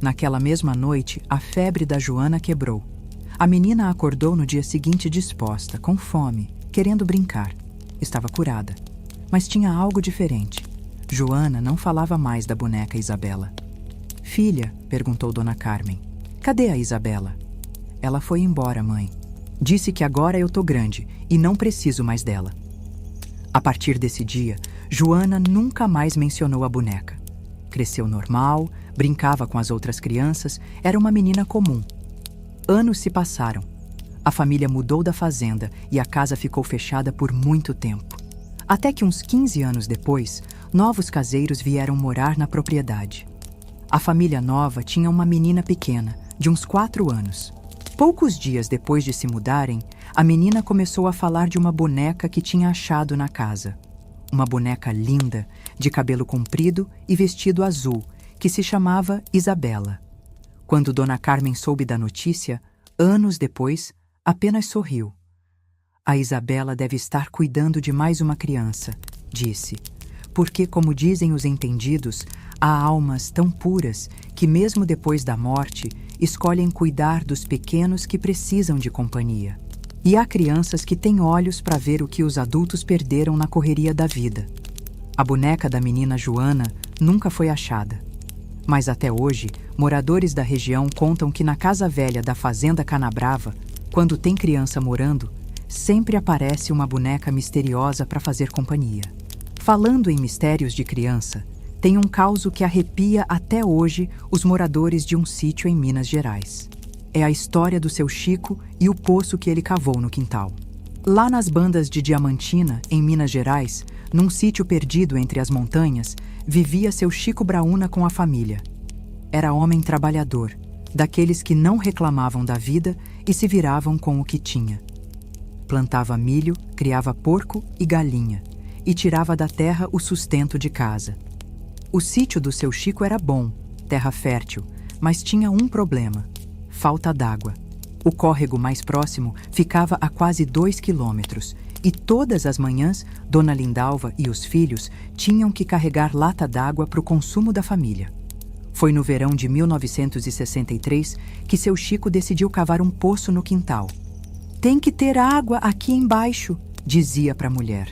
Naquela mesma noite, a febre da Joana quebrou. A menina acordou no dia seguinte disposta, com fome, querendo brincar. Estava curada, mas tinha algo diferente. Joana não falava mais da boneca Isabela. Filha, perguntou Dona Carmen, cadê a Isabela? Ela foi embora, mãe. Disse que agora eu tô grande e não preciso mais dela. A partir desse dia, Joana nunca mais mencionou a boneca. Cresceu normal, brincava com as outras crianças, era uma menina comum. Anos se passaram. A família mudou da fazenda e a casa ficou fechada por muito tempo. Até que uns 15 anos depois, novos caseiros vieram morar na propriedade. A família nova tinha uma menina pequena, de uns 4 anos. Poucos dias depois de se mudarem, a menina começou a falar de uma boneca que tinha achado na casa. Uma boneca linda, de cabelo comprido e vestido azul, que se chamava Isabela. Quando Dona Carmen soube da notícia, anos depois, apenas sorriu. A Isabela deve estar cuidando de mais uma criança, disse, porque, como dizem os entendidos, há almas tão puras que, mesmo depois da morte, escolhem cuidar dos pequenos que precisam de companhia. E há crianças que têm olhos para ver o que os adultos perderam na correria da vida. A boneca da menina Joana nunca foi achada. Mas até hoje, moradores da região contam que na casa velha da Fazenda Canabrava, quando tem criança morando, sempre aparece uma boneca misteriosa para fazer companhia. Falando em mistérios de criança, tem um causo que arrepia até hoje os moradores de um sítio em Minas Gerais. é a história do seu Chico e o poço que ele cavou no quintal. Lá nas bandas de Diamantina, em Minas Gerais, num sítio perdido entre as montanhas, vivia seu Chico Brauna com a família. Era homem trabalhador, daqueles que não reclamavam da vida e se viravam com o que tinha. Plantava milho, criava porco e galinha, e tirava da terra o sustento de casa. O sítio do seu Chico era bom, terra fértil, mas tinha um problema: falta d'água. O córrego mais próximo ficava a quase 2 quilômetros, e todas as manhãs, Dona Lindalva e os filhos tinham que carregar lata d'água para o consumo da família. Foi no verão de 1963 que seu Chico decidiu cavar um poço no quintal. "Tem que ter água aqui embaixo", dizia para a mulher.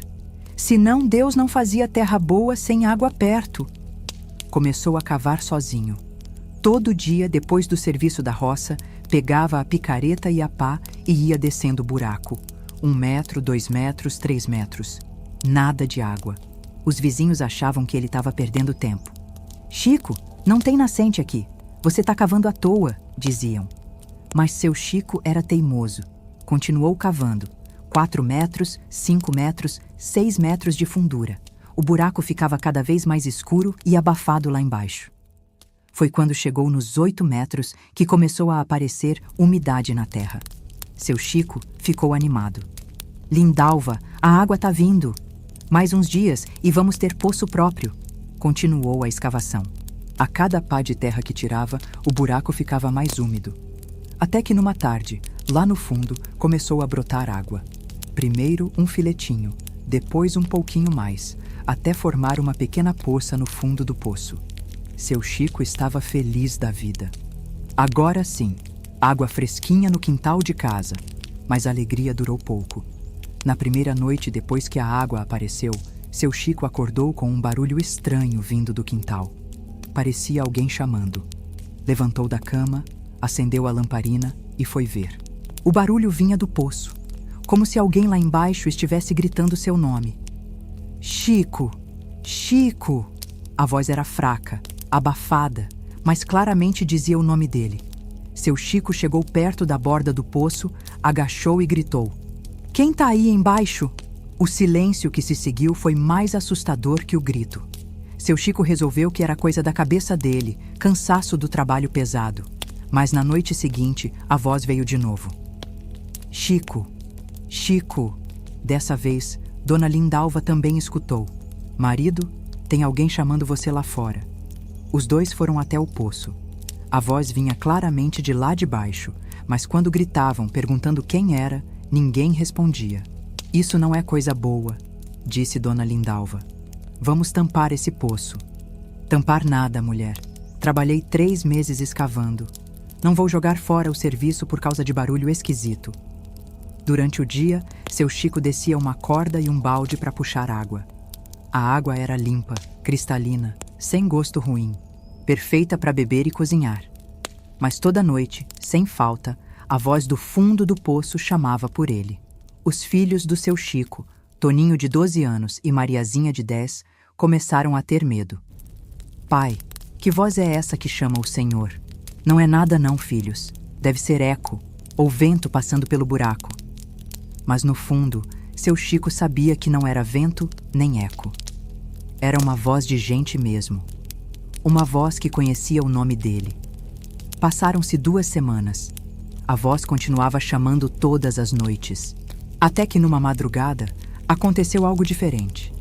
"Senão Deus não fazia terra boa sem água perto." Começou a cavar sozinho. Todo dia, depois do serviço da roça, pegava a picareta e a pá e ia descendo o buraco. 1 metro, 2 metros, 3 metros. Nada de água. Os vizinhos achavam que ele estava perdendo tempo. "Chico, não tem nascente aqui. Você está cavando à toa", diziam. Mas seu Chico era teimoso. Continuou cavando. 4 metros, 5 metros, 6 metros de fundura. O buraco ficava cada vez mais escuro e abafado lá embaixo. Foi quando chegou nos 8 metros que começou a aparecer umidade na terra. Seu Chico ficou animado. "Lindalva, a água tá vindo. Mais uns dias e vamos ter poço próprio." Continuou a escavação. A cada pá de terra que tirava, o buraco ficava mais úmido. Até que numa tarde, lá no fundo, começou a brotar água. Primeiro um filetinho, depois um pouquinho mais, até formar uma pequena poça no fundo do poço. Seu Chico estava feliz da vida. Agora sim, água fresquinha no quintal de casa, mas a alegria durou pouco. Na primeira noite depois que a água apareceu, seu Chico acordou com um barulho estranho vindo do quintal. Parecia alguém chamando. Levantou da cama, acendeu a lamparina e foi ver. O barulho vinha do poço, como se alguém lá embaixo estivesse gritando seu nome. "Chico! Chico!" A voz era fraca, abafada, mas claramente dizia o nome dele. Seu Chico chegou perto da borda do poço, agachou e gritou: "Quem tá aí embaixo?" O silêncio que se seguiu foi mais assustador que o grito. Seu Chico resolveu que era coisa da cabeça dele, cansaço do trabalho pesado. Mas na noite seguinte, a voz veio de novo. "Chico! Chico!" Dessa vez, Dona Lindalva também escutou. "Marido, tem alguém chamando você lá fora." Os dois foram até o poço. A voz vinha claramente de lá de baixo, mas quando gritavam perguntando quem era, ninguém respondia. "Isso não é coisa boa", disse Dona Lindalva. "Vamos tampar esse poço." "Tampar nada, mulher. Trabalhei 3 meses escavando. Não vou jogar fora o serviço por causa de barulho esquisito." Durante o dia, seu Chico descia uma corda e um balde para puxar água. A água era limpa, cristalina, sem gosto ruim, perfeita para beber e cozinhar. Mas toda noite, sem falta, a voz do fundo do poço chamava por ele. Os filhos do seu Chico, Toninho de 12 anos e Mariazinha de 10, começaram a ter medo. "Pai, que voz é essa que chama o Senhor?" "Não é nada não, filhos. Deve ser eco, ou vento passando pelo buraco." Mas no fundo, seu Chico sabia que não era vento nem eco. Era uma voz de gente mesmo. Uma voz que conhecia o nome dele. Passaram-se 2 semanas. A voz continuava chamando todas as noites. Até que numa madrugada, aconteceu algo diferente.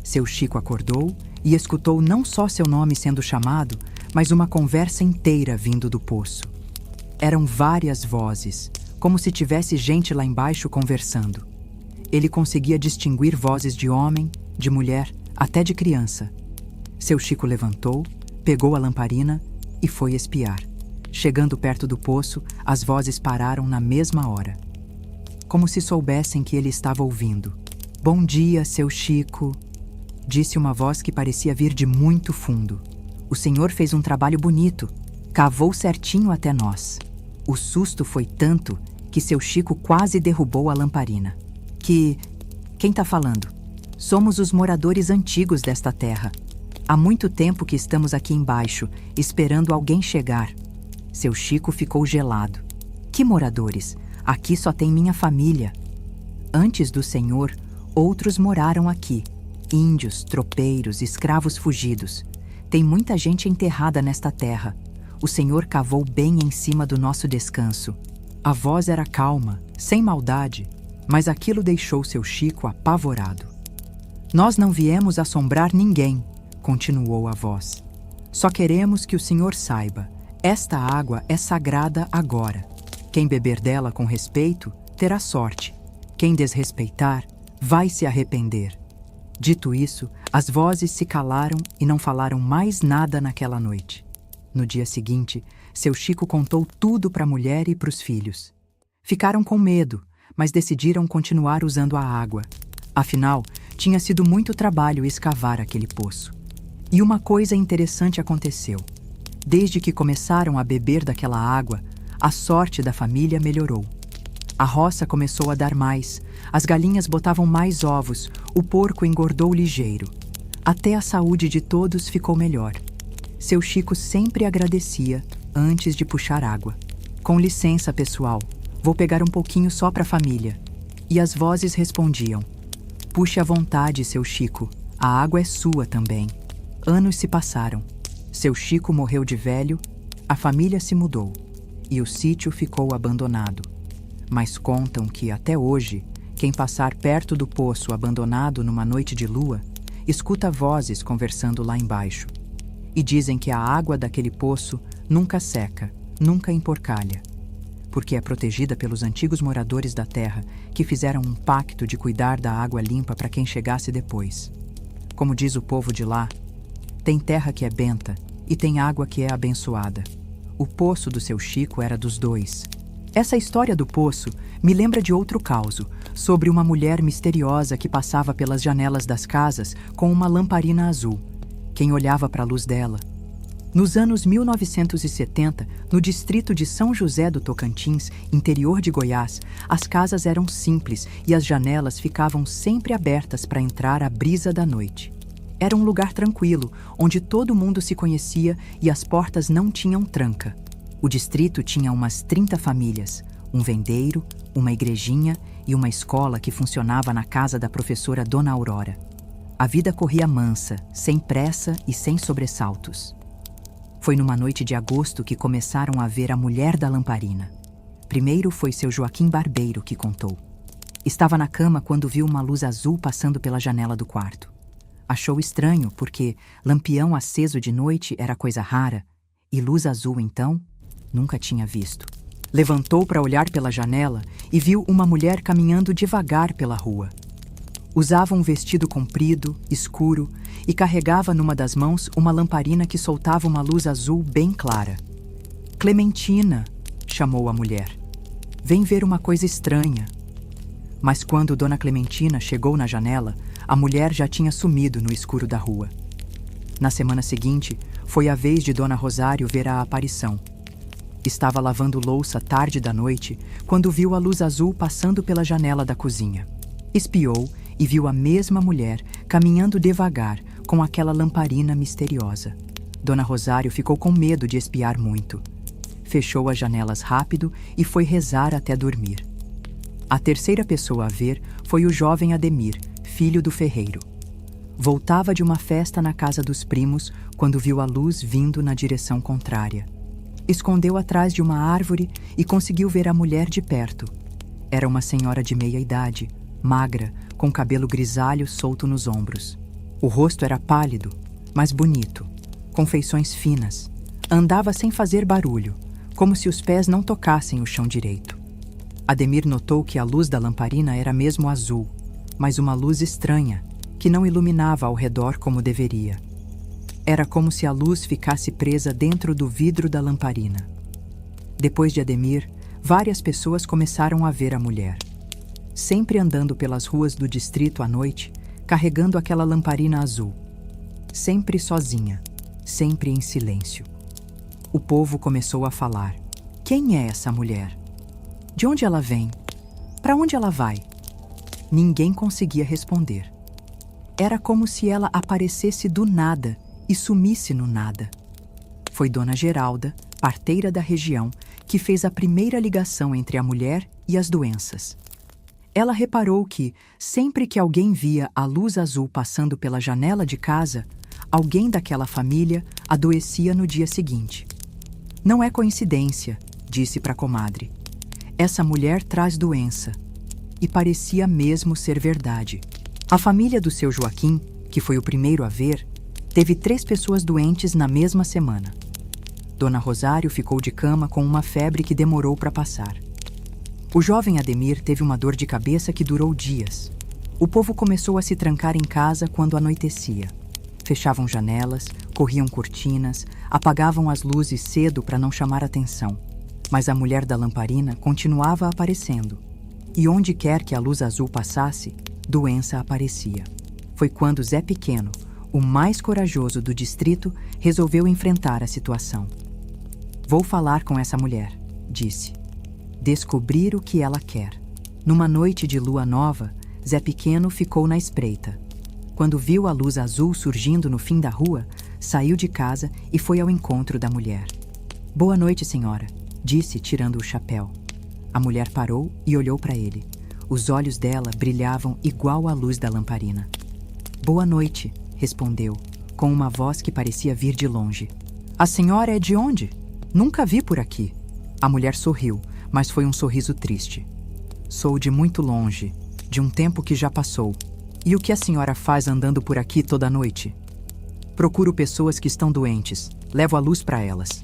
Seu Chico acordou e escutou não só seu nome sendo chamado, mas uma conversa inteira vindo do poço. Eram várias vozes, como se tivesse gente lá embaixo conversando. Ele conseguia distinguir vozes de homem, de mulher, até de criança. Seu Chico levantou, pegou a lamparina e foi espiar. Chegando perto do poço, as vozes pararam na mesma hora, como se soubessem que ele estava ouvindo. "Bom dia, seu Chico", disse uma voz que parecia vir de muito fundo. "O senhor fez um trabalho bonito, cavou certinho até nós." O susto foi tanto que seu Chico quase derrubou a lamparina. Quem tá falando?" "Somos os moradores antigos desta terra. Há muito tempo que estamos aqui embaixo, esperando alguém chegar." Seu Chico ficou gelado. Que moradores? Aqui só tem minha família. Antes do Senhor, outros moraram aqui. Índios, tropeiros, escravos fugidos. Tem muita gente enterrada nesta terra. O Senhor cavou bem em cima do nosso descanso. A voz era calma, sem maldade, mas aquilo deixou seu Chico apavorado. Nós não viemos assombrar ninguém, continuou a voz. Só queremos que o Senhor saiba, esta água é sagrada agora. Quem beber dela com respeito, terá sorte. Quem desrespeitar, vai se arrepender. Dito isso, as vozes se calaram e não falaram mais nada naquela noite. No dia seguinte, seu Chico contou tudo para a mulher e para os filhos. Ficaram com medo, mas decidiram continuar usando a água. Afinal, tinha sido muito trabalho escavar aquele poço. E uma coisa interessante aconteceu. Desde que começaram a beber daquela água, a sorte da família melhorou. A roça começou a dar mais, as galinhas botavam mais ovos, o porco engordou ligeiro. Até a saúde de todos ficou melhor. Seu Chico sempre agradecia antes de puxar água. Com licença, pessoal, vou pegar um pouquinho só para a família. E as vozes respondiam: puxe à vontade, seu Chico, a água é sua também. Anos se passaram. Seu Chico morreu de velho, a família se mudou e o sítio ficou abandonado. Mas contam que, até hoje, quem passar perto do poço abandonado numa noite de lua, escuta vozes conversando lá embaixo. E dizem que a água daquele poço nunca seca, nunca emporcalha, porque é protegida pelos antigos moradores da terra que fizeram um pacto de cuidar da água limpa para quem chegasse depois. Como diz o povo de lá, tem terra que é benta e tem água que é abençoada. O poço do seu Chico era dos dois. Essa história do poço me lembra de outro causo, sobre uma mulher misteriosa que passava pelas janelas das casas com uma lamparina azul. Quem olhava para a luz dela? Nos anos 1970, no distrito de São José do Tocantins, interior de Goiás, as casas eram simples e as janelas ficavam sempre abertas para entrar a brisa da noite. Era um lugar tranquilo, onde todo mundo se conhecia e as portas não tinham tranca. O distrito tinha umas 30 famílias, um vendeiro, uma igrejinha e uma escola que funcionava na casa da professora Dona Aurora. A vida corria mansa, sem pressa e sem sobressaltos. Foi numa noite de agosto que começaram a ver a mulher da lamparina. Primeiro foi seu Joaquim Barbeiro que contou. Estava na cama quando viu uma luz azul passando pela janela do quarto. Achou estranho porque lampião aceso de noite era coisa rara e luz azul, então, nunca tinha visto. Levantou para olhar pela janela e viu uma mulher caminhando devagar pela rua. Usava um vestido comprido, escuro, e carregava numa das mãos uma lamparina que soltava uma luz azul bem clara. «Clementina», chamou a mulher. «Vem ver uma coisa estranha». Mas quando Dona Clementina chegou na janela, a mulher já tinha sumido no escuro da rua. Na semana seguinte, foi a vez de Dona Rosário ver a aparição. Estava lavando louça tarde da noite quando viu a luz azul passando pela janela da cozinha. Espiou e viu a mesma mulher caminhando devagar com aquela lamparina misteriosa. Dona Rosário ficou com medo de espiar muito. Fechou as janelas rápido e foi rezar até dormir. A terceira pessoa a ver foi o jovem Ademir, filho do ferreiro. Voltava de uma festa na casa dos primos quando viu a luz vindo na direção contrária. Escondeu atrás de uma árvore e conseguiu ver a mulher de perto. Era uma senhora de meia idade, magra, com cabelo grisalho solto nos ombros. O rosto era pálido, mas bonito, com feições finas. Andava sem fazer barulho, como se os pés não tocassem o chão direito. Ademir notou que a luz da lamparina era mesmo azul, mas uma luz estranha, que não iluminava ao redor como deveria. Era como se a luz ficasse presa dentro do vidro da lamparina. Depois de Ademir, várias pessoas começaram a ver a mulher. Sempre andando pelas ruas do distrito à noite, carregando aquela lamparina azul. Sempre sozinha, sempre em silêncio. O povo começou a falar. Quem é essa mulher? De onde ela vem? Para onde ela vai? Ninguém conseguia responder. Era como se ela aparecesse do nada e sumisse no nada. Foi Dona Geralda, parteira da região, que fez a primeira ligação entre a mulher e as doenças. Ela reparou que, sempre que alguém via a luz azul passando pela janela de casa, alguém daquela família adoecia no dia seguinte. Não é coincidência, disse para a comadre. Essa mulher traz doença. E parecia mesmo ser verdade. A família do seu Joaquim, que foi o primeiro a ver, teve 3 pessoas doentes na mesma semana. Dona Rosário ficou de cama com uma febre que demorou para passar. O jovem Ademir teve uma dor de cabeça que durou dias. O povo começou a se trancar em casa quando anoitecia. Fechavam janelas, corriam cortinas, apagavam as luzes cedo para não chamar atenção. Mas a mulher da lamparina continuava aparecendo. E onde quer que a luz azul passasse, doença aparecia. Foi quando Zé Pequeno, o mais corajoso do distrito, resolveu enfrentar a situação. Vou falar com essa mulher, disse. Descobrir o que ela quer. Numa noite de lua nova, Zé Pequeno ficou na espreita. Quando viu a luz azul surgindo no fim da rua, saiu de casa e foi ao encontro da mulher. Boa noite, senhora, disse, tirando o chapéu. A mulher parou e olhou para ele. Os olhos dela brilhavam igual à luz da lamparina. Boa noite, respondeu, com uma voz que parecia vir de longe. A senhora é de onde? Nunca vi por aqui. A mulher sorriu, mas foi um sorriso triste. Sou de muito longe, de um tempo que já passou. E o que a senhora faz andando por aqui toda noite? Procuro pessoas que estão doentes. Levo a luz para elas.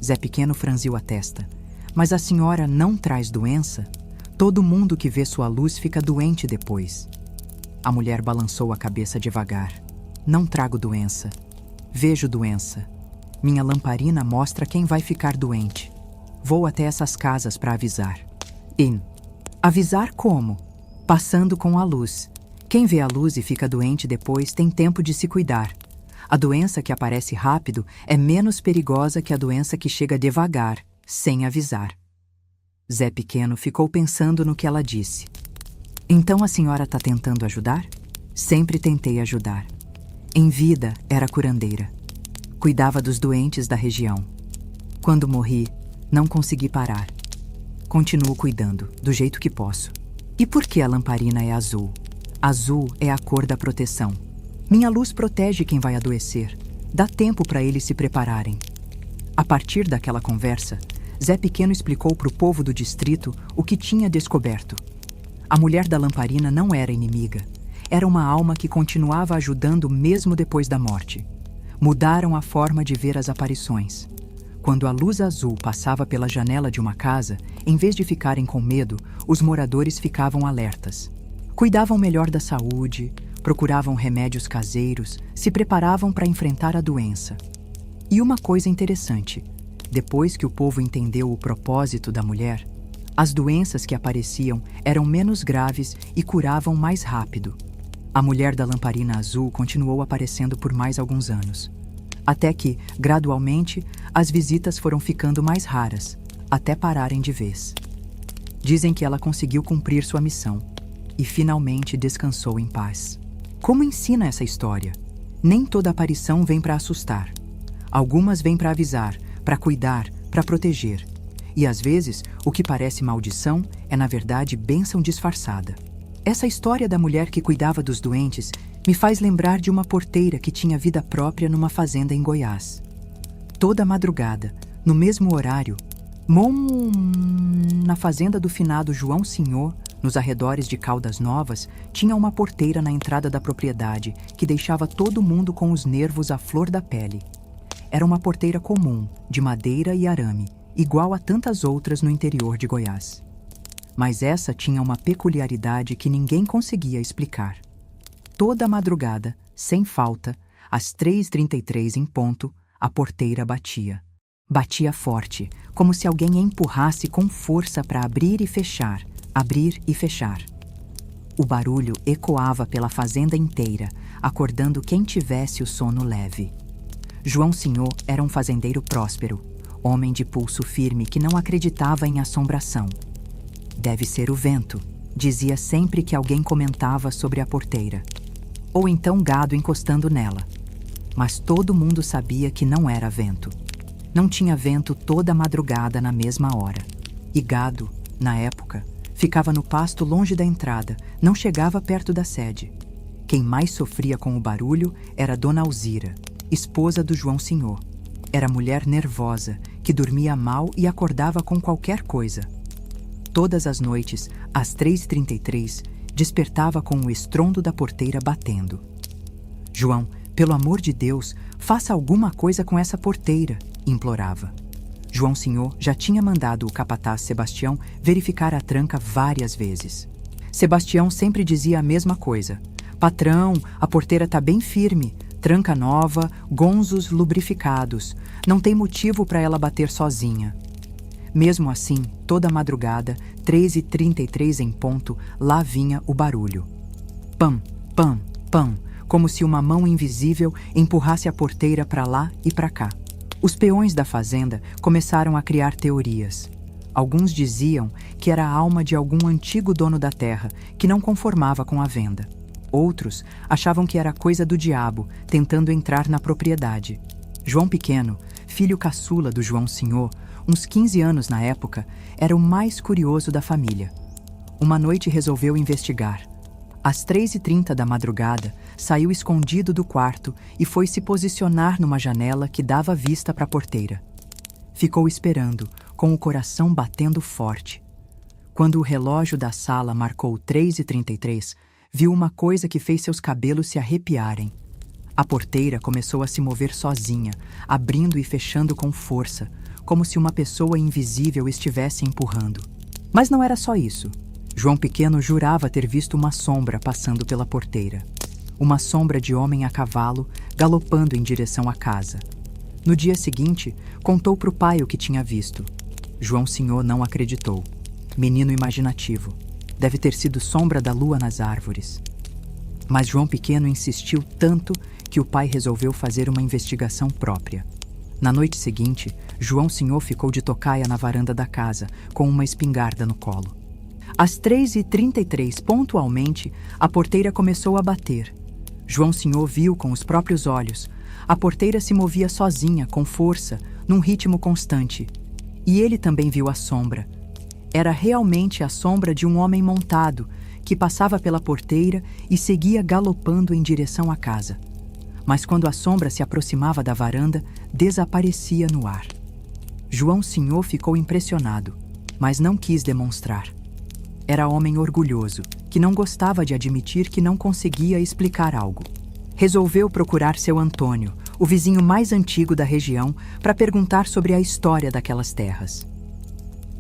Zé Pequeno franziu a testa. Mas a senhora não traz doença? Todo mundo que vê sua luz fica doente depois. A mulher balançou a cabeça devagar. Não trago doença. Vejo doença. Minha lamparina mostra quem vai ficar doente. Vou até essas casas para avisar. Avisar como? Passando com a luz. Quem vê a luz e fica doente depois tem tempo de se cuidar. A doença que aparece rápido é menos perigosa que a doença que chega devagar, sem avisar. Zé Pequeno ficou pensando no que ela disse. Então a senhora está tentando ajudar? Sempre tentei ajudar. Em vida era curandeira. Cuidava dos doentes da região. Quando morri, não consegui parar. Continuo cuidando, do jeito que posso. E por que a lamparina é azul? Azul é a cor da proteção. Minha luz protege quem vai adoecer. Dá tempo para eles se prepararem. A partir daquela conversa, Zé Pequeno explicou para o povo do distrito o que tinha descoberto. A mulher da lamparina não era inimiga. Era uma alma que continuava ajudando mesmo depois da morte. Mudaram a forma de ver as aparições. Quando a luz azul passava pela janela de uma casa, em vez de ficarem com medo, os moradores ficavam alertas. Cuidavam melhor da saúde, procuravam remédios caseiros, se preparavam para enfrentar a doença. E uma coisa interessante, depois que o povo entendeu o propósito da mulher, as doenças que apareciam eram menos graves e curavam mais rápido. A mulher da lamparina azul continuou aparecendo por mais alguns anos. Até que, gradualmente, as visitas foram ficando mais raras, até pararem de vez. Dizem que ela conseguiu cumprir sua missão e finalmente descansou em paz. Como ensina essa história? Nem toda aparição vem para assustar. Algumas vêm para avisar, para cuidar, para proteger. E às vezes, o que parece maldição é na verdade bênção disfarçada. Essa história da mulher que cuidava dos doentes me faz lembrar de uma porteira que tinha vida própria numa fazenda em Goiás. Toda madrugada, no mesmo horário, na fazenda do finado João Senhor, nos arredores de Caldas Novas, tinha uma porteira na entrada da propriedade que deixava todo mundo com os nervos à flor da pele. Era uma porteira comum, de madeira e arame, igual a tantas outras no interior de Goiás. Mas essa tinha uma peculiaridade que ninguém conseguia explicar. Toda madrugada, sem falta, às 3h33 em ponto, a porteira batia. Batia forte, como se alguém a empurrasse com força para abrir e fechar, abrir e fechar. O barulho ecoava pela fazenda inteira, acordando quem tivesse o sono leve. João Senhor era um fazendeiro próspero, homem de pulso firme que não acreditava em assombração. Deve ser o vento, dizia sempre que alguém comentava sobre a porteira. Ou então gado encostando nela. Mas todo mundo sabia que não era vento. Não tinha vento toda a madrugada na mesma hora. E gado, na época, ficava no pasto longe da entrada, não chegava perto da sede. Quem mais sofria com o barulho era Dona Alzira, esposa do João Senhor. Era mulher nervosa, que dormia mal e acordava com qualquer coisa. Todas as noites, às 3h33, despertava com o estrondo da porteira batendo. João, pelo amor de Deus, faça alguma coisa com essa porteira, implorava. João Senhor já tinha mandado o capataz Sebastião verificar a tranca várias vezes. Sebastião sempre dizia a mesma coisa. Patrão, a porteira tá bem firme, tranca nova, gonzos lubrificados. Não tem motivo para ela bater sozinha. Mesmo assim, toda a madrugada, 3h33 em ponto, lá vinha o barulho. Pam, pam, pam, como se uma mão invisível empurrasse a porteira para lá e para cá. Os peões da fazenda começaram a criar teorias. Alguns diziam que era a alma de algum antigo dono da terra que não conformava com a venda. Outros achavam que era coisa do diabo tentando entrar na propriedade. João Pequeno, filho caçula do João Senhor, uns 15 anos na época, era o mais curioso da família. Uma noite resolveu investigar. Às 3h30 da madrugada, saiu escondido do quarto e foi se posicionar numa janela que dava vista para a porteira. Ficou esperando, com o coração batendo forte. Quando o relógio da sala marcou 3h33, viu uma coisa que fez seus cabelos se arrepiarem. A porteira começou a se mover sozinha, abrindo e fechando com força, como se uma pessoa invisível estivesse empurrando. Mas não era só isso. João Pequeno jurava ter visto uma sombra passando pela porteira. Uma sombra de homem a cavalo, galopando em direção à casa. No dia seguinte, contou para o pai o que tinha visto. João Senhor não acreditou. Menino imaginativo. Deve ter sido sombra da lua nas árvores. Mas João Pequeno insistiu tanto que o pai resolveu fazer uma investigação própria. Na noite seguinte, João Senhor ficou de tocaia na varanda da casa, com uma espingarda no colo. Às 3h33, pontualmente, a porteira começou a bater. João Senhor viu com os próprios olhos. A porteira se movia sozinha, com força, num ritmo constante. E ele também viu a sombra. Era realmente a sombra de um homem montado, que passava pela porteira e seguia galopando em direção à casa. Mas quando a sombra se aproximava da varanda, desaparecia no ar. João Senhor ficou impressionado, mas não quis demonstrar. Era homem orgulhoso, que não gostava de admitir que não conseguia explicar algo. Resolveu procurar seu Antônio, o vizinho mais antigo da região, para perguntar sobre a história daquelas terras.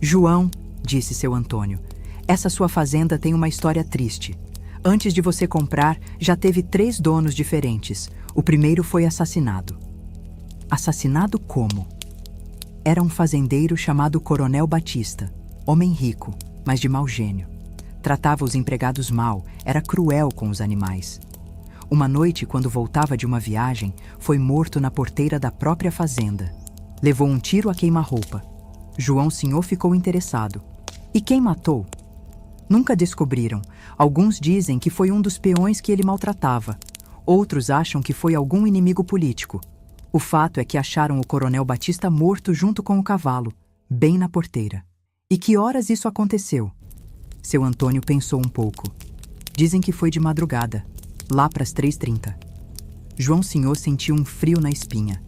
João, disse seu Antônio, essa sua fazenda tem uma história triste. Antes de você comprar, já teve 3 donos diferentes. O primeiro foi assassinado. Assassinado como? Era um fazendeiro chamado Coronel Batista, homem rico, mas de mau gênio. Tratava os empregados mal, era cruel com os animais. Uma noite, quando voltava de uma viagem, foi morto na porteira da própria fazenda. Levou um tiro a queima-roupa. João Senhor ficou interessado. E quem matou? Nunca descobriram. Alguns dizem que foi um dos peões que ele maltratava. Outros acham que foi algum inimigo político. O fato é que acharam o Coronel Batista morto junto com o cavalo, bem na porteira. E que horas isso aconteceu? Seu Antônio pensou um pouco. Dizem que foi de madrugada, lá para as 3h30. João Senhor sentiu um frio na espinha.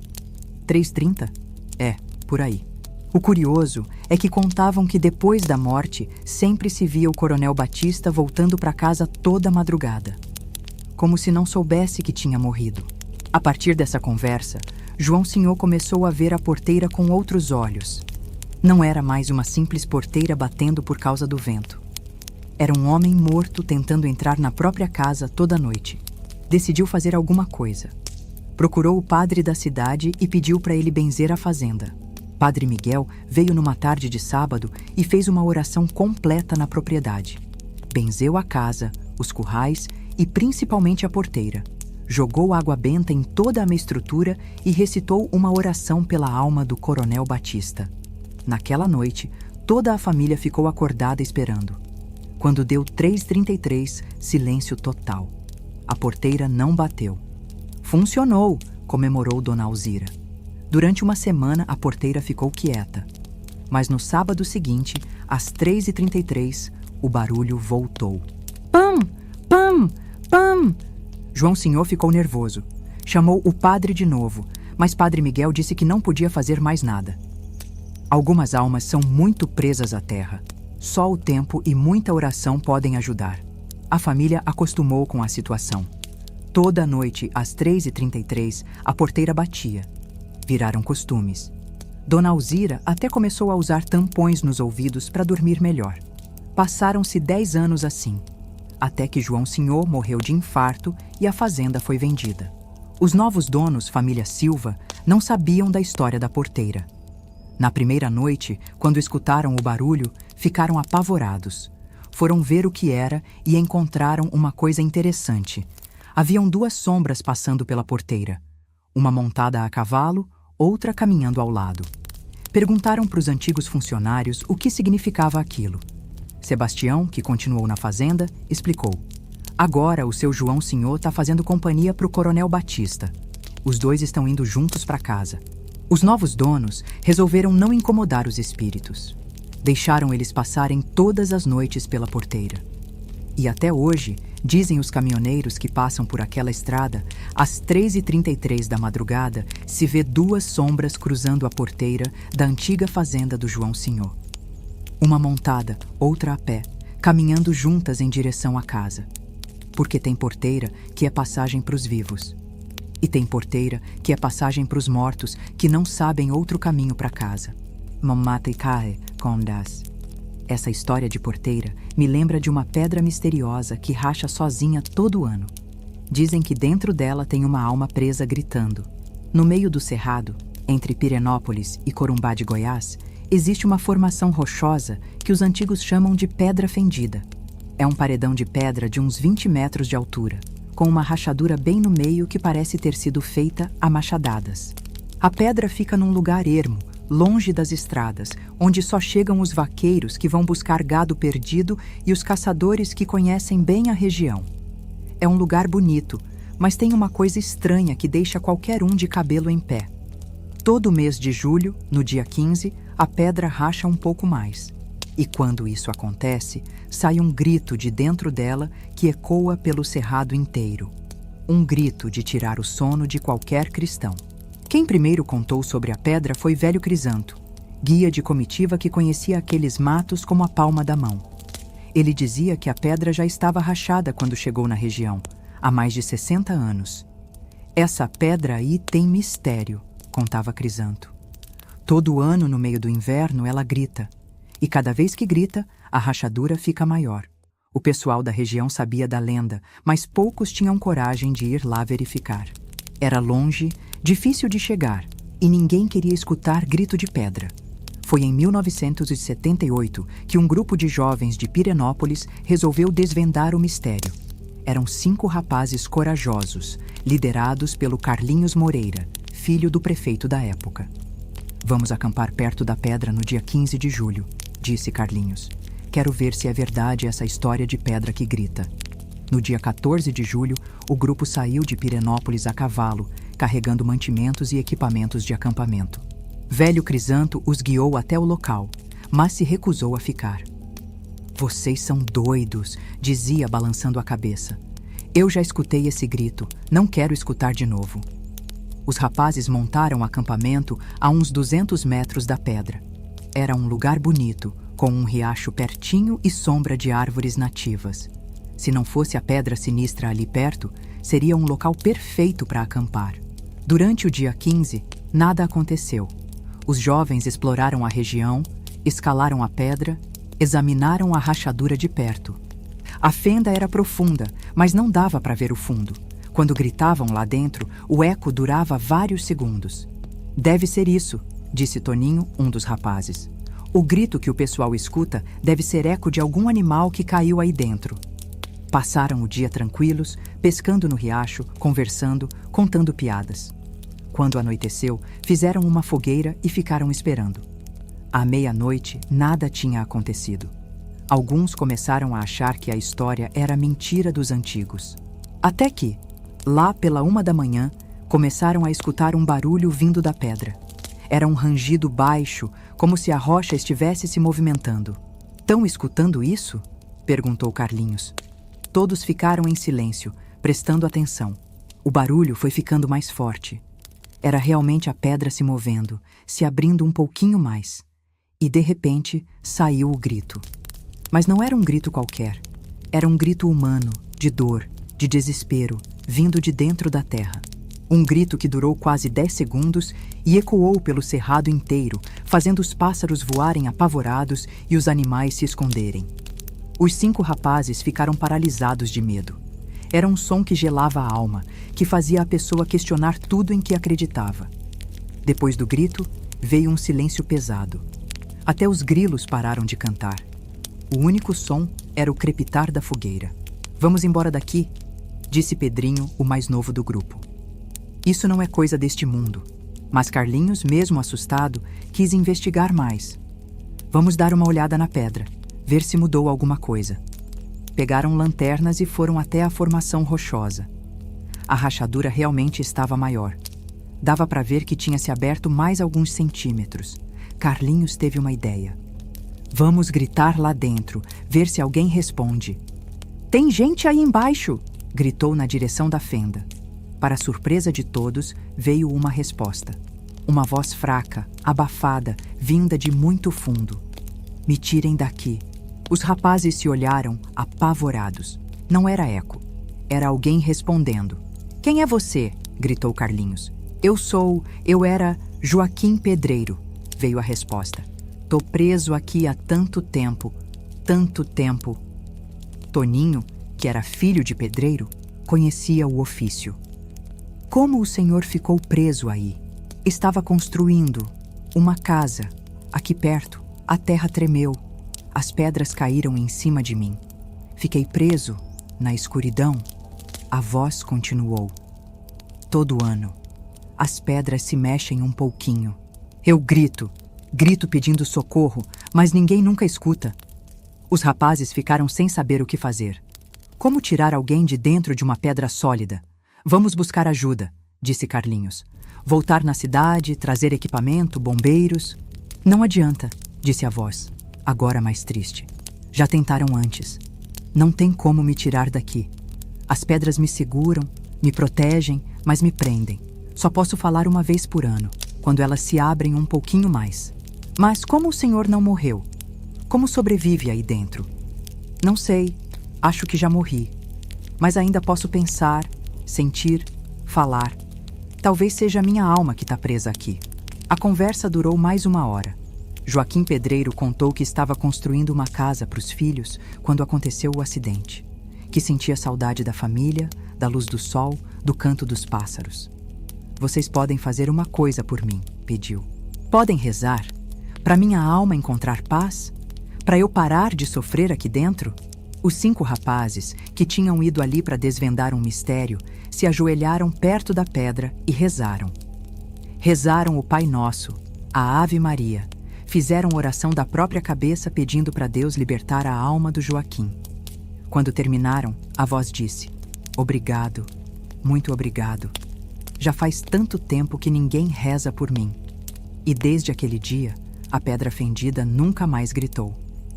3h30? É, por aí. O curioso é que contavam que depois da morte sempre se via o Coronel Batista voltando para casa toda madrugada, como se não soubesse que tinha morrido. A partir dessa conversa, João Senhor começou a ver a porteira com outros olhos. Não era mais uma simples porteira batendo por causa do vento. Era um homem morto tentando entrar na própria casa toda noite. Decidiu fazer alguma coisa. Procurou o padre da cidade e pediu para ele benzer a fazenda. Padre Miguel veio numa tarde de sábado e fez uma oração completa na propriedade. Benzeu a casa, os currais e principalmente a porteira. Jogou água benta em toda a estrutura e recitou uma oração pela alma do Coronel Batista. Naquela noite, toda a família ficou acordada esperando. Quando deu 3h33, silêncio total. A porteira não bateu. Funcionou, comemorou Dona Alzira. Durante uma semana, a porteira ficou quieta. Mas no sábado seguinte, às 3h33, o barulho voltou. Pam! Pam! Pam! João Senhor ficou nervoso. Chamou o padre de novo, mas Padre Miguel disse que não podia fazer mais nada. Algumas almas são muito presas à terra. Só o tempo e muita oração podem ajudar. A família acostumou com a situação. Toda noite, às 3h33, a porteira batia. Viraram costumes. Dona Alzira até começou a usar tampões nos ouvidos para dormir melhor. Passaram-se 10 anos assim, até que João Senhor morreu de infarto e a fazenda foi vendida. Os novos donos, família Silva, não sabiam da história da porteira. Na primeira noite, quando escutaram o barulho, ficaram apavorados. Foram ver o que era e encontraram uma coisa interessante. Haviam 2 sombras passando pela porteira. Uma montada a cavalo, outra caminhando ao lado. Perguntaram para os antigos funcionários o que significava aquilo. Sebastião, que continuou na fazenda, explicou. Agora o seu João Senhor está fazendo companhia para o Coronel Batista. Os 2 estão indo juntos para casa. Os novos donos resolveram não incomodar os espíritos. Deixaram eles passarem todas as noites pela porteira. E até hoje, dizem os caminhoneiros que passam por aquela estrada, às 3h33 da madrugada, se vê 2 sombras cruzando a porteira da antiga fazenda do João Senhor. Uma montada, outra a pé, caminhando juntas em direção à casa. Porque tem porteira que é passagem para os vivos. E tem porteira que é passagem para os mortos que não sabem outro caminho para casa. Mamate kae kondas. Essa história de porteira me lembra de uma pedra misteriosa que racha sozinha todo ano. Dizem que dentro dela tem uma alma presa gritando. No meio do cerrado, entre Pirenópolis e Corumbá de Goiás, existe uma formação rochosa que os antigos chamam de Pedra Fendida. É um paredão de pedra de uns 20 metros de altura, com uma rachadura bem no meio que parece ter sido feita a machadadas. A pedra fica num lugar ermo, longe das estradas, onde só chegam os vaqueiros que vão buscar gado perdido e os caçadores que conhecem bem a região. É um lugar bonito, mas tem uma coisa estranha que deixa qualquer um de cabelo em pé. Todo mês de julho, no dia 15, a pedra racha um pouco mais. E quando isso acontece, sai um grito de dentro dela que ecoa pelo cerrado inteiro. Um grito de tirar o sono de qualquer cristão. Quem primeiro contou sobre a pedra foi Velho Crisanto, guia de comitiva que conhecia aqueles matos como a palma da mão. Ele dizia que a pedra já estava rachada quando chegou na região, há mais de 60 anos. Essa pedra aí tem mistério, contava Crisanto. Todo ano, no meio do inverno, ela grita. E cada vez que grita, a rachadura fica maior. O pessoal da região sabia da lenda, mas poucos tinham coragem de ir lá verificar. Era longe, difícil de chegar, e ninguém queria escutar grito de pedra. Foi em 1978 que um grupo de jovens de Pirenópolis resolveu desvendar o mistério. Eram 5 rapazes corajosos, liderados pelo Carlinhos Moreira, filho do prefeito da época. Vamos acampar perto da pedra no dia 15 de julho, disse Carlinhos. Quero ver se é verdade essa história de pedra que grita. No dia 14 de julho, o grupo saiu de Pirenópolis a cavalo, carregando mantimentos e equipamentos de acampamento. Velho Crisanto os guiou até o local, mas se recusou a ficar. Vocês são doidos, dizia balançando a cabeça. Eu já escutei esse grito, não quero escutar de novo. Os rapazes montaram o acampamento a uns 200 metros da pedra. Era um lugar bonito, com um riacho pertinho e sombra de árvores nativas. Se não fosse a pedra sinistra ali perto, seria um local perfeito para acampar. Durante o dia 15, nada aconteceu. Os jovens exploraram a região, escalaram a pedra, examinaram a rachadura de perto. A fenda era profunda, mas não dava para ver o fundo. Quando gritavam lá dentro, o eco durava vários segundos. Deve ser isso, disse Toninho, um dos rapazes. O grito que o pessoal escuta deve ser eco de algum animal que caiu aí dentro. Passaram o dia tranquilos, pescando no riacho, conversando, contando piadas. Quando anoiteceu, fizeram uma fogueira e ficaram esperando. À meia-noite, nada tinha acontecido. Alguns começaram a achar que a história era mentira dos antigos. Até que, lá pela 1 da manhã, começaram a escutar um barulho vindo da pedra. Era um rangido baixo, como se a rocha estivesse se movimentando. "Tão escutando isso?" perguntou Carlinhos. Todos ficaram em silêncio, prestando atenção. O barulho foi ficando mais forte. Era realmente a pedra se movendo, se abrindo um pouquinho mais. E, de repente, saiu o grito. Mas não era um grito qualquer. Era um grito humano, de dor, de desespero, vindo de dentro da terra. Um grito que durou quase 10 segundos e ecoou pelo cerrado inteiro, fazendo os pássaros voarem apavorados e os animais se esconderem. Os 5 rapazes ficaram paralisados de medo. Era um som que gelava a alma, que fazia a pessoa questionar tudo em que acreditava. Depois do grito, veio um silêncio pesado. Até os grilos pararam de cantar. O único som era o crepitar da fogueira. "Vamos embora daqui", disse Pedrinho, o mais novo do grupo. Isso não é coisa deste mundo, mas Carlinhos, mesmo assustado, quis investigar mais. "Vamos dar uma olhada na pedra, ver se mudou alguma coisa." Pegaram lanternas e foram até a formação rochosa. A rachadura realmente estava maior. Dava para ver que tinha se aberto mais alguns centímetros. Carlinhos teve uma ideia. "Vamos gritar lá dentro, ver se alguém responde." "Tem gente aí embaixo!" gritou na direção da fenda. Para surpresa de todos, veio uma resposta. Uma voz fraca, abafada, vinda de muito fundo. "Me tirem daqui." Os rapazes se olharam, apavorados. Não era eco. Era alguém respondendo. "Quem é você?" gritou Carlinhos. Eu era Joaquim Pedreiro", veio a resposta. "Tô preso aqui há tanto tempo, tanto tempo." Toninho, que era filho de pedreiro, conhecia o ofício. "Como o senhor ficou preso aí?" "Estava construindo uma casa. Aqui perto, a terra tremeu. As pedras caíram em cima de mim. Fiquei preso na escuridão." A voz continuou. "Todo ano, as pedras se mexem um pouquinho. Eu grito pedindo socorro, mas ninguém nunca escuta." Os rapazes ficaram sem saber o que fazer. "Como tirar alguém de dentro de uma pedra sólida?" "Vamos buscar ajuda", disse Carlinhos. "Voltar na cidade, trazer equipamento, bombeiros." "Não adianta", disse a voz, agora mais triste. "Já tentaram antes. Não tem como me tirar daqui. As pedras me seguram, me protegem, mas me prendem. Só posso falar uma vez por ano, quando elas se abrem um pouquinho mais." "Mas como o senhor não morreu? Como sobrevive aí dentro?" "Não sei. Acho que já morri. Mas ainda posso pensar, sentir, falar. Talvez seja a minha alma que está presa aqui." A conversa durou mais 1 hora. Joaquim Pedreiro contou que estava construindo uma casa para os filhos quando aconteceu o acidente. Que sentia saudade da família, da luz do sol, do canto dos pássaros. "Vocês podem fazer uma coisa por mim", pediu. "Podem rezar? Para minha alma encontrar paz? Para eu parar de sofrer aqui dentro?" Os 5 rapazes, que tinham ido ali para desvendar um mistério, se ajoelharam perto da pedra e rezaram. Rezaram o Pai Nosso, a Ave Maria. Fizeram oração da própria cabeça pedindo para Deus libertar a alma do Joaquim. Quando terminaram, a voz disse: "Obrigado, muito obrigado. Já faz tanto tempo que ninguém reza por mim." E desde aquele dia, a pedra fendida nunca mais gritou.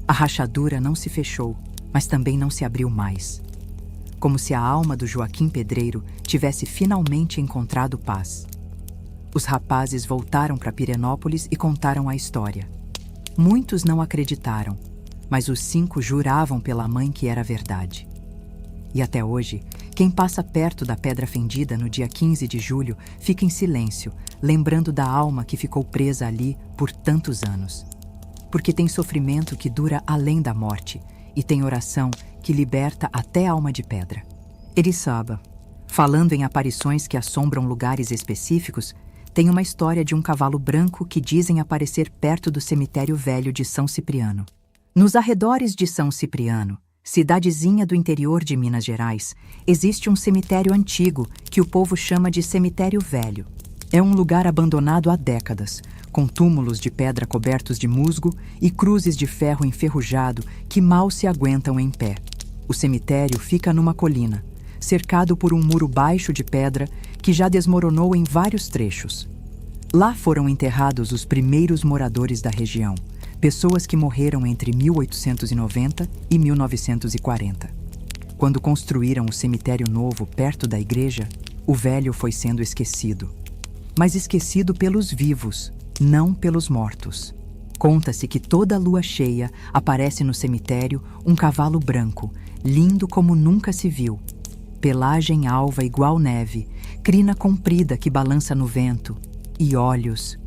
A rachadura não se fechou, mas também não se abriu mais. Como se a alma do Joaquim Pedreiro tivesse finalmente encontrado paz. Os rapazes voltaram para Pirenópolis e contaram a história. Muitos não acreditaram, mas os 5 juravam pela mãe que era verdade. E até hoje, quem passa perto da Pedra Fendida no dia 15 de julho fica em silêncio, lembrando da alma que ficou presa ali por tantos anos. Porque tem sofrimento que dura além da morte e tem oração que liberta até a alma de pedra. Eriçaba, falando em aparições que assombram lugares específicos, tem uma história de um cavalo branco que dizem aparecer perto do cemitério velho de São Cipriano. Nos arredores de São Cipriano, cidadezinha do interior de Minas Gerais, existe um cemitério antigo que o povo chama de Cemitério Velho. É um lugar abandonado há décadas, com túmulos de pedra cobertos de musgo e cruzes de ferro enferrujado que mal se aguentam em pé. O cemitério fica numa colina, cercado por um muro baixo de pedra que já desmoronou em vários trechos. Lá foram enterrados os primeiros moradores da região, pessoas que morreram entre 1890 e 1940. Quando construíram o cemitério novo perto da igreja, o velho foi sendo esquecido. Mas esquecido pelos vivos, não pelos mortos. Conta-se que toda lua cheia aparece no cemitério um cavalo branco, lindo como nunca se viu. Pelagem alva igual neve, crina comprida que balança no vento, e olhos.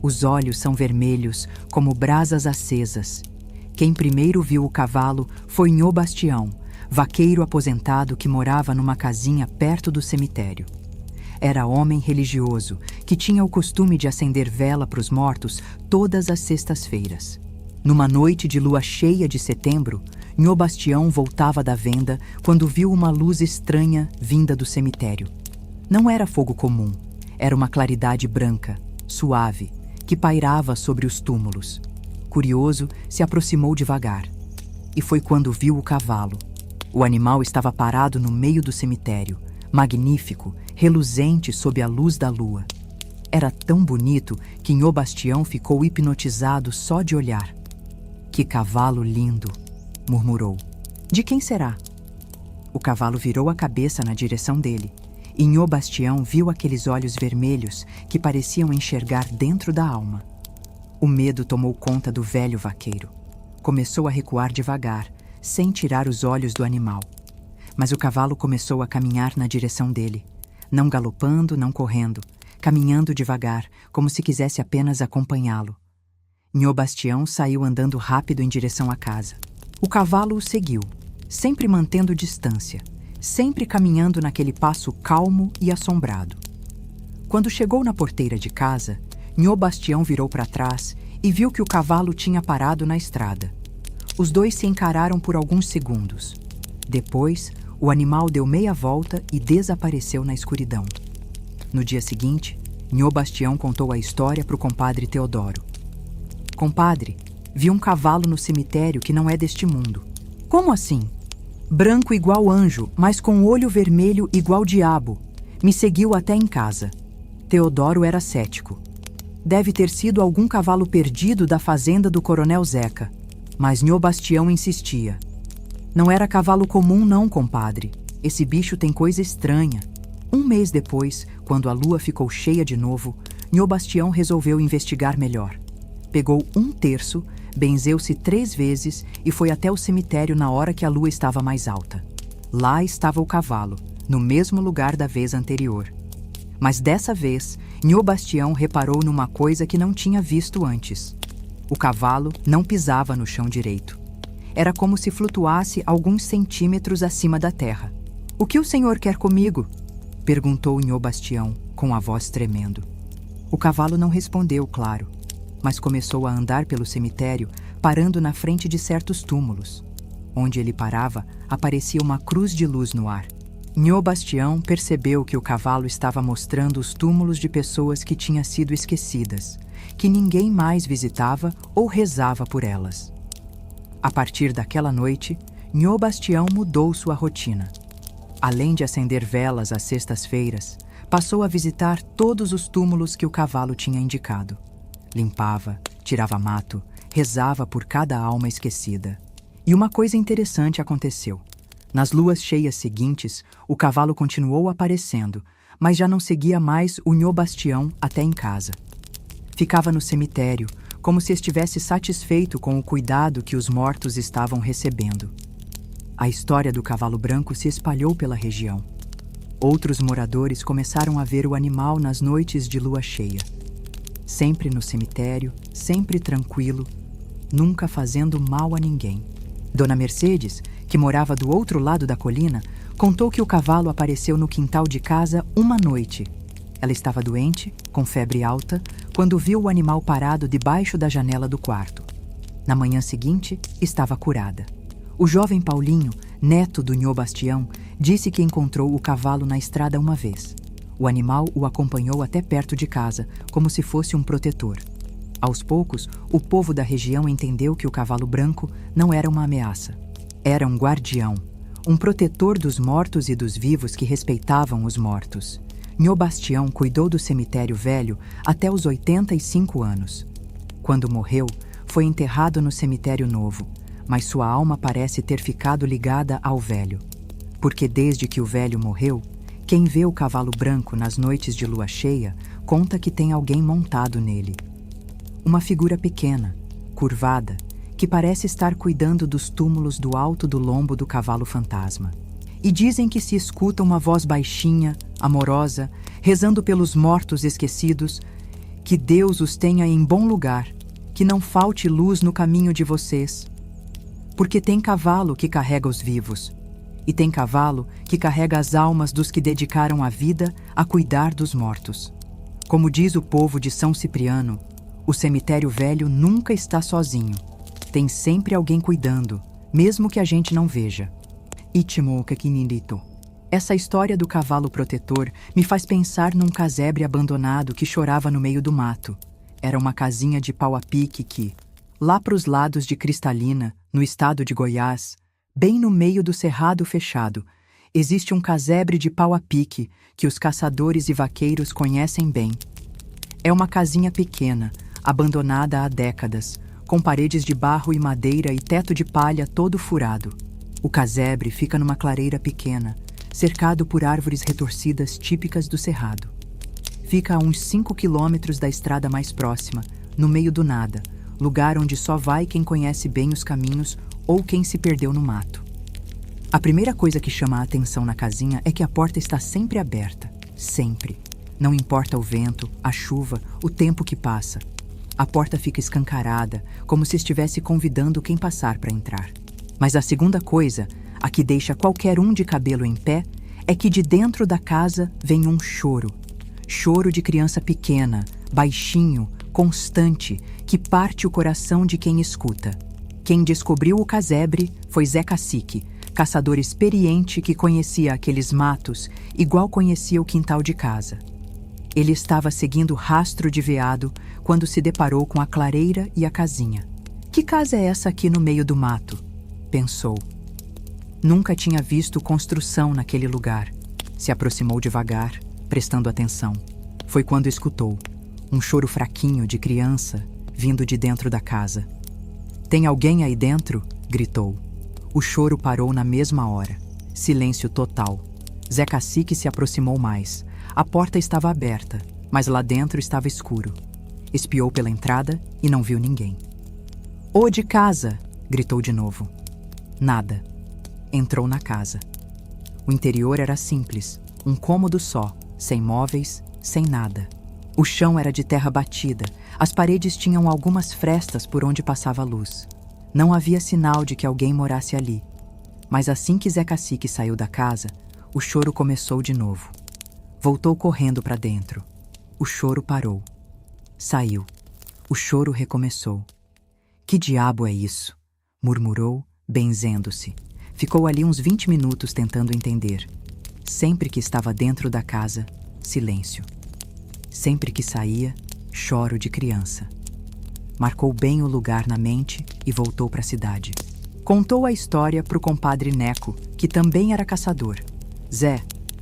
Os olhos são vermelhos como brasas acesas. Quem primeiro viu o cavalo foi Nhô Bastião, vaqueiro aposentado que morava numa casinha perto do cemitério. Era homem religioso, que tinha o costume de acender vela para os mortos todas as sextas-feiras. Numa noite de lua cheia de setembro, Nhô Bastião voltava da venda quando viu uma luz estranha vinda do cemitério. Não era fogo comum, era uma claridade branca, suave, que pairava sobre os túmulos. Curioso, se aproximou devagar. E foi quando viu o cavalo. O animal estava parado no meio do cemitério, magnífico, reluzente sob a luz da lua. Era tão bonito que Nhô Bastião ficou hipnotizado só de olhar. "Que cavalo lindo!" murmurou. "De quem será?" O cavalo virou a cabeça na direção dele, e Nhô Bastião viu aqueles olhos vermelhos que pareciam enxergar dentro da alma. O medo tomou conta do velho vaqueiro. Começou a recuar devagar, sem tirar os olhos do animal. Mas o cavalo começou a caminhar na direção dele, não galopando, não correndo, caminhando devagar, como se quisesse apenas acompanhá-lo. Nhô Bastião saiu andando rápido em direção à casa. O cavalo o seguiu, sempre mantendo distância, sempre caminhando naquele passo calmo e assombrado. Quando chegou na porteira de casa, Nhô Bastião virou para trás e viu que o cavalo tinha parado na estrada. Os dois se encararam por alguns segundos. Depois, o animal deu meia volta e desapareceu na escuridão. No dia seguinte, Nhô Bastião contou a história para o compadre Teodoro. "Compadre, vi um cavalo no cemitério que não é deste mundo." "Como assim?" "Branco igual anjo, mas com olho vermelho igual diabo. Me seguiu até em casa." Teodoro era cético. Deve ter sido algum cavalo perdido da fazenda do Coronel Zeca. Mas Nhô Bastião insistia. "Não era cavalo comum não, compadre. Esse bicho tem coisa estranha." Um mês depois, quando a lua ficou cheia de novo, Nhô Bastião resolveu investigar melhor. Pegou um terço, benzeu-se 3 vezes e foi até o cemitério na hora que a lua estava mais alta. Lá estava o cavalo, no mesmo lugar da vez anterior. Mas dessa vez, Nhô Bastião reparou numa coisa que não tinha visto antes. O cavalo não pisava no chão direito. Era como se flutuasse alguns centímetros acima da terra. "O que o senhor quer comigo?" perguntou Nhô Bastião, com a voz tremendo. O cavalo não respondeu, claro, mas começou a andar pelo cemitério, parando na frente de certos túmulos. Onde ele parava, aparecia uma cruz de luz no ar. Nhô Bastião percebeu que o cavalo estava mostrando os túmulos de pessoas que tinham sido esquecidas, que ninguém mais visitava ou rezava por elas. A partir daquela noite, Nhô Bastião mudou sua rotina. Além de acender velas às sextas-feiras, passou a visitar todos os túmulos que o cavalo tinha indicado. Limpava, tirava mato, rezava por cada alma esquecida. E uma coisa interessante aconteceu. Nas luas cheias seguintes, o cavalo continuou aparecendo, mas já não seguia mais o Nhô Bastião até em casa. Ficava no cemitério, como se estivesse satisfeito com o cuidado que os mortos estavam recebendo. A história do cavalo branco se espalhou pela região. Outros moradores começaram a ver o animal nas noites de lua cheia. Sempre no cemitério, sempre tranquilo, nunca fazendo mal a ninguém. Dona Mercedes, que morava do outro lado da colina, contou que o cavalo apareceu no quintal de casa uma noite. Ela estava doente, com febre alta, quando viu o animal parado debaixo da janela do quarto. Na manhã seguinte, estava curada. O jovem Paulinho, neto do Nhô Bastião, disse que encontrou o cavalo na estrada uma vez. O animal o acompanhou até perto de casa, como se fosse um protetor. Aos poucos, o povo da região entendeu que o cavalo branco não era uma ameaça. Era um guardião, um protetor dos mortos e dos vivos que respeitavam os mortos. Nhô Bastião cuidou do cemitério velho até os 85 anos. Quando morreu, foi enterrado no cemitério novo, mas sua alma parece ter ficado ligada ao velho. Porque desde que o velho morreu, quem vê o cavalo branco nas noites de lua cheia conta que tem alguém montado nele. Uma figura pequena, curvada, que parece estar cuidando dos túmulos do alto do lombo do cavalo fantasma. E dizem que se escuta uma voz baixinha, amorosa, rezando pelos mortos esquecidos, que Deus os tenha em bom lugar, que não falte luz no caminho de vocês. Porque tem cavalo que carrega os vivos, e tem cavalo que carrega as almas dos que dedicaram a vida a cuidar dos mortos. Como diz o povo de São Cipriano, o cemitério velho nunca está sozinho. Tem sempre alguém cuidando, mesmo que a gente não veja. Itimo-kakinindito. Essa história do cavalo protetor me faz pensar num casebre abandonado que chorava no meio do mato. Era uma casinha de pau a pique que, lá pros lados de Cristalina, no estado de Goiás, bem no meio do cerrado fechado, existe um casebre de pau a pique que os caçadores e vaqueiros conhecem bem. É uma casinha pequena, abandonada há décadas, com paredes de barro e madeira e teto de palha todo furado. O casebre fica numa clareira pequena, cercado por árvores retorcidas típicas do cerrado. Fica a uns 5 quilômetros da estrada mais próxima, no meio do nada, lugar onde só vai quem conhece bem os caminhos ou quem se perdeu no mato. A primeira coisa que chama a atenção na casinha é que a porta está sempre aberta. Sempre. Não importa o vento, a chuva, o tempo que passa. A porta fica escancarada, como se estivesse convidando quem passar para entrar. Mas a segunda coisa, a que deixa qualquer um de cabelo em pé, é que de dentro da casa vem um choro. Choro de criança pequena, baixinho, constante, que parte o coração de quem escuta. Quem descobriu o casebre foi Zé Cacique, caçador experiente que conhecia aqueles matos igual conhecia o quintal de casa. Ele estava seguindo rastro de veado quando se deparou com a clareira e a casinha. Que casa é essa aqui no meio do mato? Pensou. Nunca tinha visto construção naquele lugar. Se aproximou devagar, prestando atenção. Foi quando escutou um choro fraquinho de criança vindo de dentro da casa. "Tem alguém aí dentro?" gritou. O choro parou na mesma hora. Silêncio total. Zé Cacique se aproximou mais. A porta estava aberta, mas lá dentro estava escuro. Espiou pela entrada e não viu ninguém. "Ô de casa!" gritou de novo. Nada. Entrou na casa. O interior era simples, um cômodo só, sem móveis, sem nada. O chão era de terra batida, as paredes tinham algumas frestas por onde passava a luz. Não havia sinal de que alguém morasse ali. Mas assim que Zé Cacique saiu da casa, o choro começou de novo. Voltou correndo para dentro. O choro parou. Saiu. O choro recomeçou. "Que diabo é isso?" murmurou, benzendo-se. Ficou ali uns 20 minutos tentando entender. Sempre que estava dentro da casa, silêncio. Sempre que saía, choro de criança. Marcou bem o lugar na mente e voltou para a cidade. Contou a história para o compadre Neco, que também era caçador. "Zé,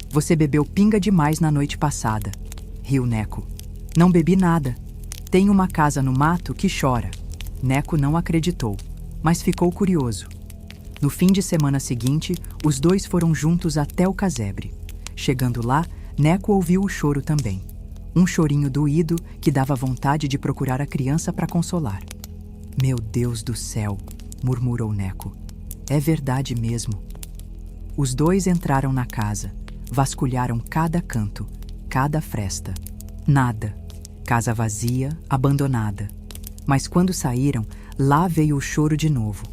você bebeu pinga demais na noite passada", riu Neco. "Não bebi nada. Tem uma casa no mato que chora." Neco não acreditou, mas ficou curioso. No fim de semana seguinte, os dois foram juntos até o casebre. Chegando lá, Neco ouviu o choro também. Um chorinho doído que dava vontade de procurar a criança para consolar. "Meu Deus do céu", murmurou Neco. "É verdade mesmo." Os dois entraram na casa, vasculharam cada canto, cada fresta. Nada. Casa vazia, abandonada. Mas quando saíram, lá veio o choro de novo.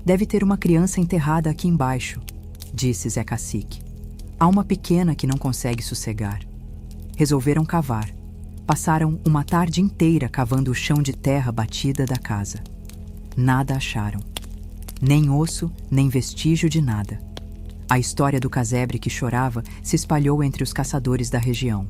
"Deve ter uma criança enterrada aqui embaixo", disse Zé Cacique. "Há uma pequena que não consegue sossegar." Resolveram cavar. Passaram uma tarde inteira cavando o chão de terra batida da casa. Nada acharam. Nem osso, nem vestígio de nada. A história do casebre que chorava se espalhou entre os caçadores da região.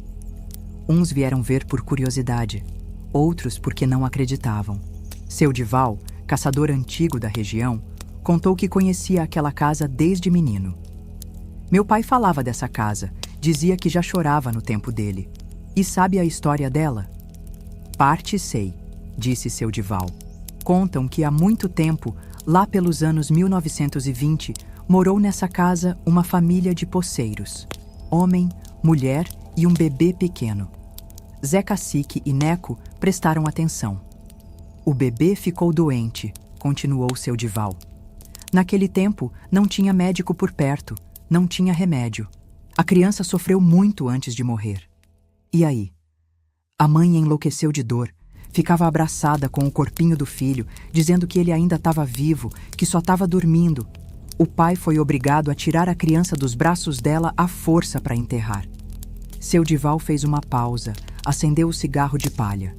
Uns vieram ver por curiosidade, outros porque não acreditavam. Seu Dival, caçador antigo da região, contou que conhecia aquela casa desde menino. "Meu pai falava dessa casa, Dizia que já chorava no tempo dele. E sabe a história dela? Parte sei, disse seu Dival. Contam que há muito tempo, lá pelos anos 1920, morou nessa casa uma família de poceiros. Homem, mulher e um bebê pequeno. Zé Cacique e Neco prestaram atenção. O bebê ficou doente, continuou seu Dival. Naquele tempo, não tinha médico por perto, não tinha remédio. A criança sofreu muito antes de morrer. E aí? A mãe enlouqueceu de dor. Ficava abraçada com o corpinho do filho, dizendo que ele ainda estava vivo, que só estava dormindo. O pai foi obrigado a tirar a criança dos braços dela à força para enterrar. Seu Dival fez uma pausa, acendeu o cigarro de palha.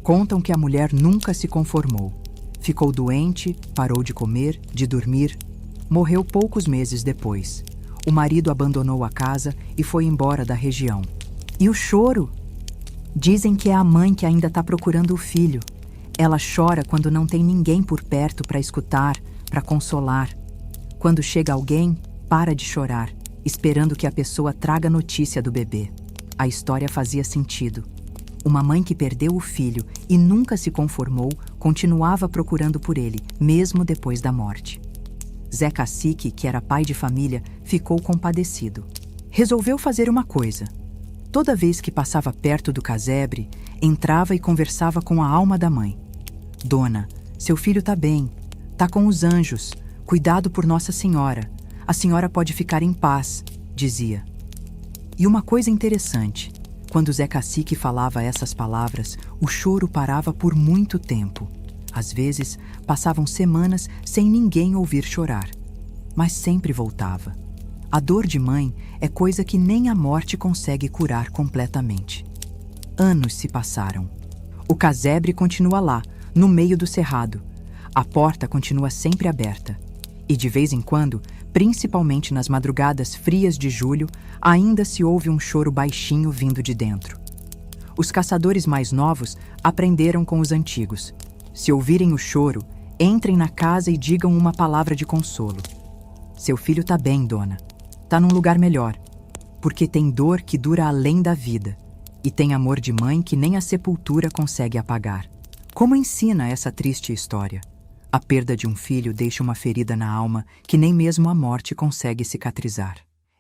Contam que a mulher nunca se conformou. Ficou doente, parou de comer, de dormir. Morreu poucos meses depois. O marido abandonou a casa e foi embora da região. E o choro? Dizem que é a mãe que ainda está procurando o filho. Ela chora quando não tem ninguém por perto para escutar, para consolar. Quando chega alguém, para de chorar, esperando que a pessoa traga notícia do bebê. A história fazia sentido. Uma mãe que perdeu o filho e nunca se conformou, continuava procurando por ele, mesmo depois da morte. Zé Cacique, que era pai de família, ficou compadecido. Resolveu fazer uma coisa. Toda vez que passava perto do casebre, entrava e conversava com a alma da mãe. Dona, seu filho tá bem, tá com os anjos, cuidado por Nossa Senhora. A senhora pode ficar em paz, dizia. E uma coisa interessante, quando Zé Cacique falava essas palavras, o choro parava por muito tempo. Às vezes, passavam semanas sem ninguém ouvir chorar. Mas sempre voltava. A dor de mãe é coisa que nem a morte consegue curar completamente. Anos se passaram. O casebre continua lá, no meio do cerrado. A porta continua sempre aberta. E de vez em quando, principalmente nas madrugadas frias de julho, ainda se ouve um choro baixinho vindo de dentro. Os caçadores mais novos aprenderam com os antigos. Se ouvirem o choro, entrem na casa e digam uma palavra de consolo. Seu filho tá bem, dona. Tá num lugar melhor, porque tem dor que dura além da vida, e tem amor de mãe que nem a sepultura consegue apagar. Como ensina essa triste história? A perda de um filho deixa uma ferida na alma que nem mesmo a morte consegue cicatrizar.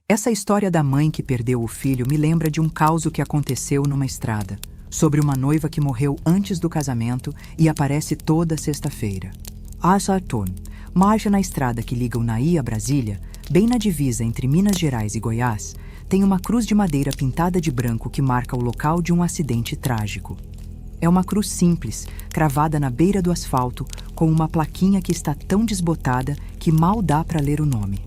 Essa história da mãe que perdeu o filho me lembra de um caso que aconteceu numa estrada, sobre uma noiva que morreu antes do casamento e aparece toda sexta-feira. A Sarton, marcha na estrada que liga Unai a Brasília, bem na divisa entre Minas Gerais e Goiás, tem uma cruz de madeira pintada de branco que marca o local de um acidente trágico. É uma cruz simples, cravada na beira do asfalto, com uma plaquinha que está tão desbotada que mal dá para ler o nome.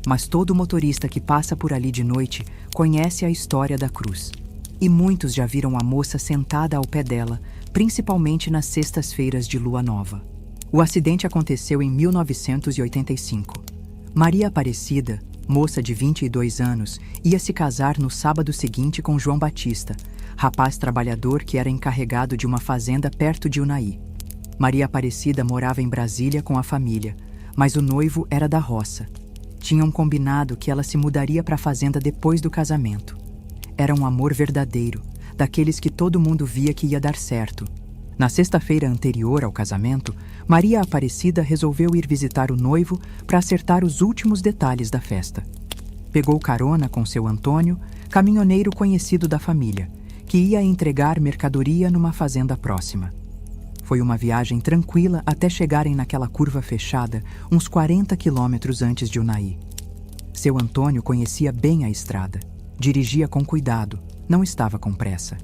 Mas todo motorista que passa por ali de noite conhece a história da cruz. E muitos já viram a moça sentada ao pé dela, principalmente nas sextas-feiras de lua nova. O acidente aconteceu em 1985. Maria Aparecida, moça de 22 anos, ia se casar no sábado seguinte com João Batista, rapaz trabalhador que era encarregado de uma fazenda perto de Unai. Maria Aparecida morava em Brasília com a família, mas o noivo era da roça. Tinham combinado que ela se mudaria para a fazenda depois do casamento. Era um amor verdadeiro, daqueles que todo mundo via que ia dar certo. Na sexta-feira anterior ao casamento, Maria Aparecida resolveu ir visitar o noivo para acertar os últimos detalhes da festa. Pegou carona com seu Antônio, caminhoneiro conhecido da família, que ia entregar mercadoria numa fazenda próxima. Foi uma viagem tranquila até chegarem naquela curva fechada, uns 40 quilômetros antes de Unai. Seu Antônio conhecia bem a estrada. Dirigia com cuidado, não estava com pressa.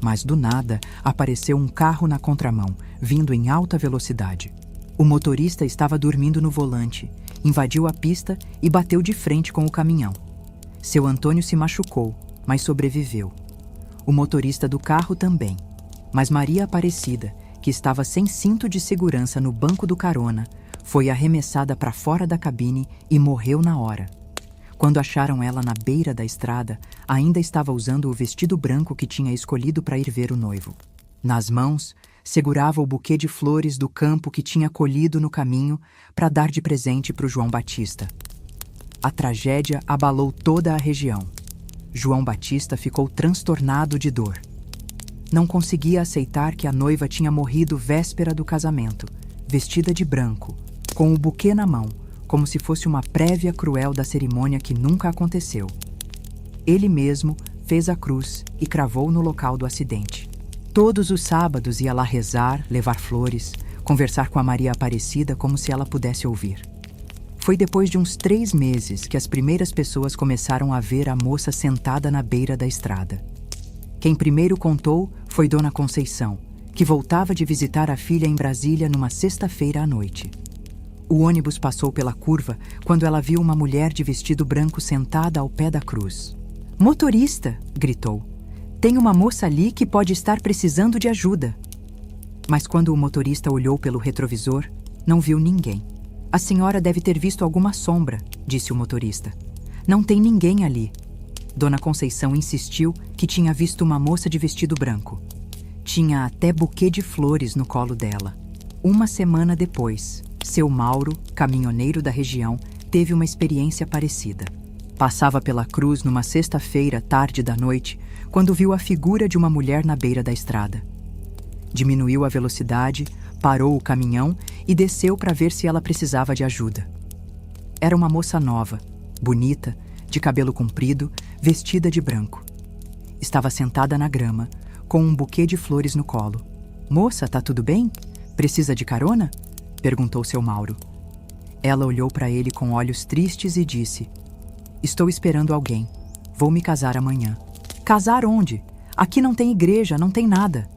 Mas do nada apareceu um carro na contramão, vindo em alta velocidade. O motorista estava dormindo no volante, invadiu a pista e bateu de frente com o caminhão. Seu Antônio se machucou, mas sobreviveu. O motorista do carro também. Mas Maria Aparecida, que estava sem cinto de segurança no banco do carona, foi arremessada para fora da cabine e morreu na hora. Quando acharam ela na beira da estrada, ainda estava usando o vestido branco que tinha escolhido para ir ver o noivo. Nas mãos, segurava o buquê de flores do campo que tinha colhido no caminho para dar de presente para o João Batista. A tragédia abalou toda a região. João Batista ficou transtornado de dor. Não conseguia aceitar que a noiva tinha morrido véspera do casamento, vestida de branco, com o buquê na mão, como se fosse uma prévia cruel da cerimônia que nunca aconteceu. Ele mesmo fez a cruz e cravou no local do acidente. Todos os sábados ia lá rezar, levar flores, conversar com a Maria Aparecida como se ela pudesse ouvir. Foi depois de uns 3 meses que as primeiras pessoas começaram a ver a moça sentada na beira da estrada. Quem primeiro contou foi Dona Conceição, que voltava de visitar a filha em Brasília numa sexta-feira à noite. O ônibus passou pela curva quando ela viu uma mulher de vestido branco sentada ao pé da cruz. "Motorista!" gritou. "Tem uma moça ali que pode estar precisando de ajuda." Mas quando o motorista olhou pelo retrovisor, não viu ninguém. "A senhora deve ter visto alguma sombra", disse o motorista. "Não tem ninguém ali." Dona Conceição insistiu que tinha visto uma moça de vestido branco. Tinha até buquê de flores no colo dela. Uma semana depois, seu Mauro, caminhoneiro da região, teve uma experiência parecida. Passava pela cruz numa sexta-feira, tarde da noite, quando viu a figura de uma mulher na beira da estrada. Diminuiu a velocidade, parou o caminhão e desceu para ver se ela precisava de ajuda. Era uma moça nova, bonita, de cabelo comprido, vestida de branco. Estava sentada na grama, com um buquê de flores no colo. "Moça, tá tudo bem? Precisa de carona?" perguntou seu Mauro. Ela olhou para ele com olhos tristes e disse: "Estou esperando alguém. Vou me casar amanhã." "Casar onde? Aqui não tem igreja, não tem nada."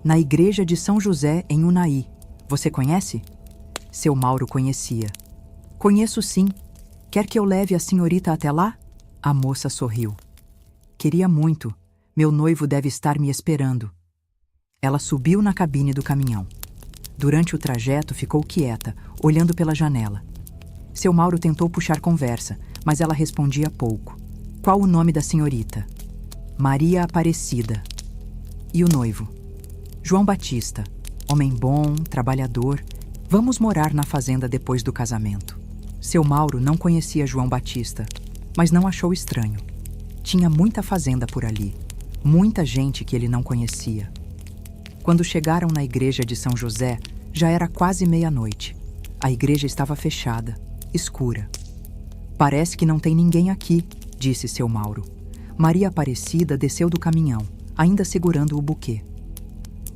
"Na igreja de São José, em Unai. Você conhece?" Seu Mauro conhecia. "Conheço sim. Quer que eu leve a senhorita até lá?" A moça sorriu. "Queria muito. Meu noivo deve estar me esperando." Ela subiu na cabine do caminhão. Durante o trajeto ficou quieta, olhando pela janela. Seu Mauro tentou puxar conversa, mas ela respondia pouco. "Qual o nome da senhorita?" "Maria Aparecida." "E o noivo?" "João Batista. Homem bom, trabalhador. Vamos morar na fazenda depois do casamento." Seu Mauro não conhecia João Batista, mas não achou estranho. Tinha muita fazenda por ali, muita gente que ele não conhecia. Quando chegaram na igreja de São José, já era quase meia-noite. A igreja estava fechada, escura. "Parece que não tem ninguém aqui", disse seu Mauro. Maria Aparecida desceu do caminhão, ainda segurando o buquê.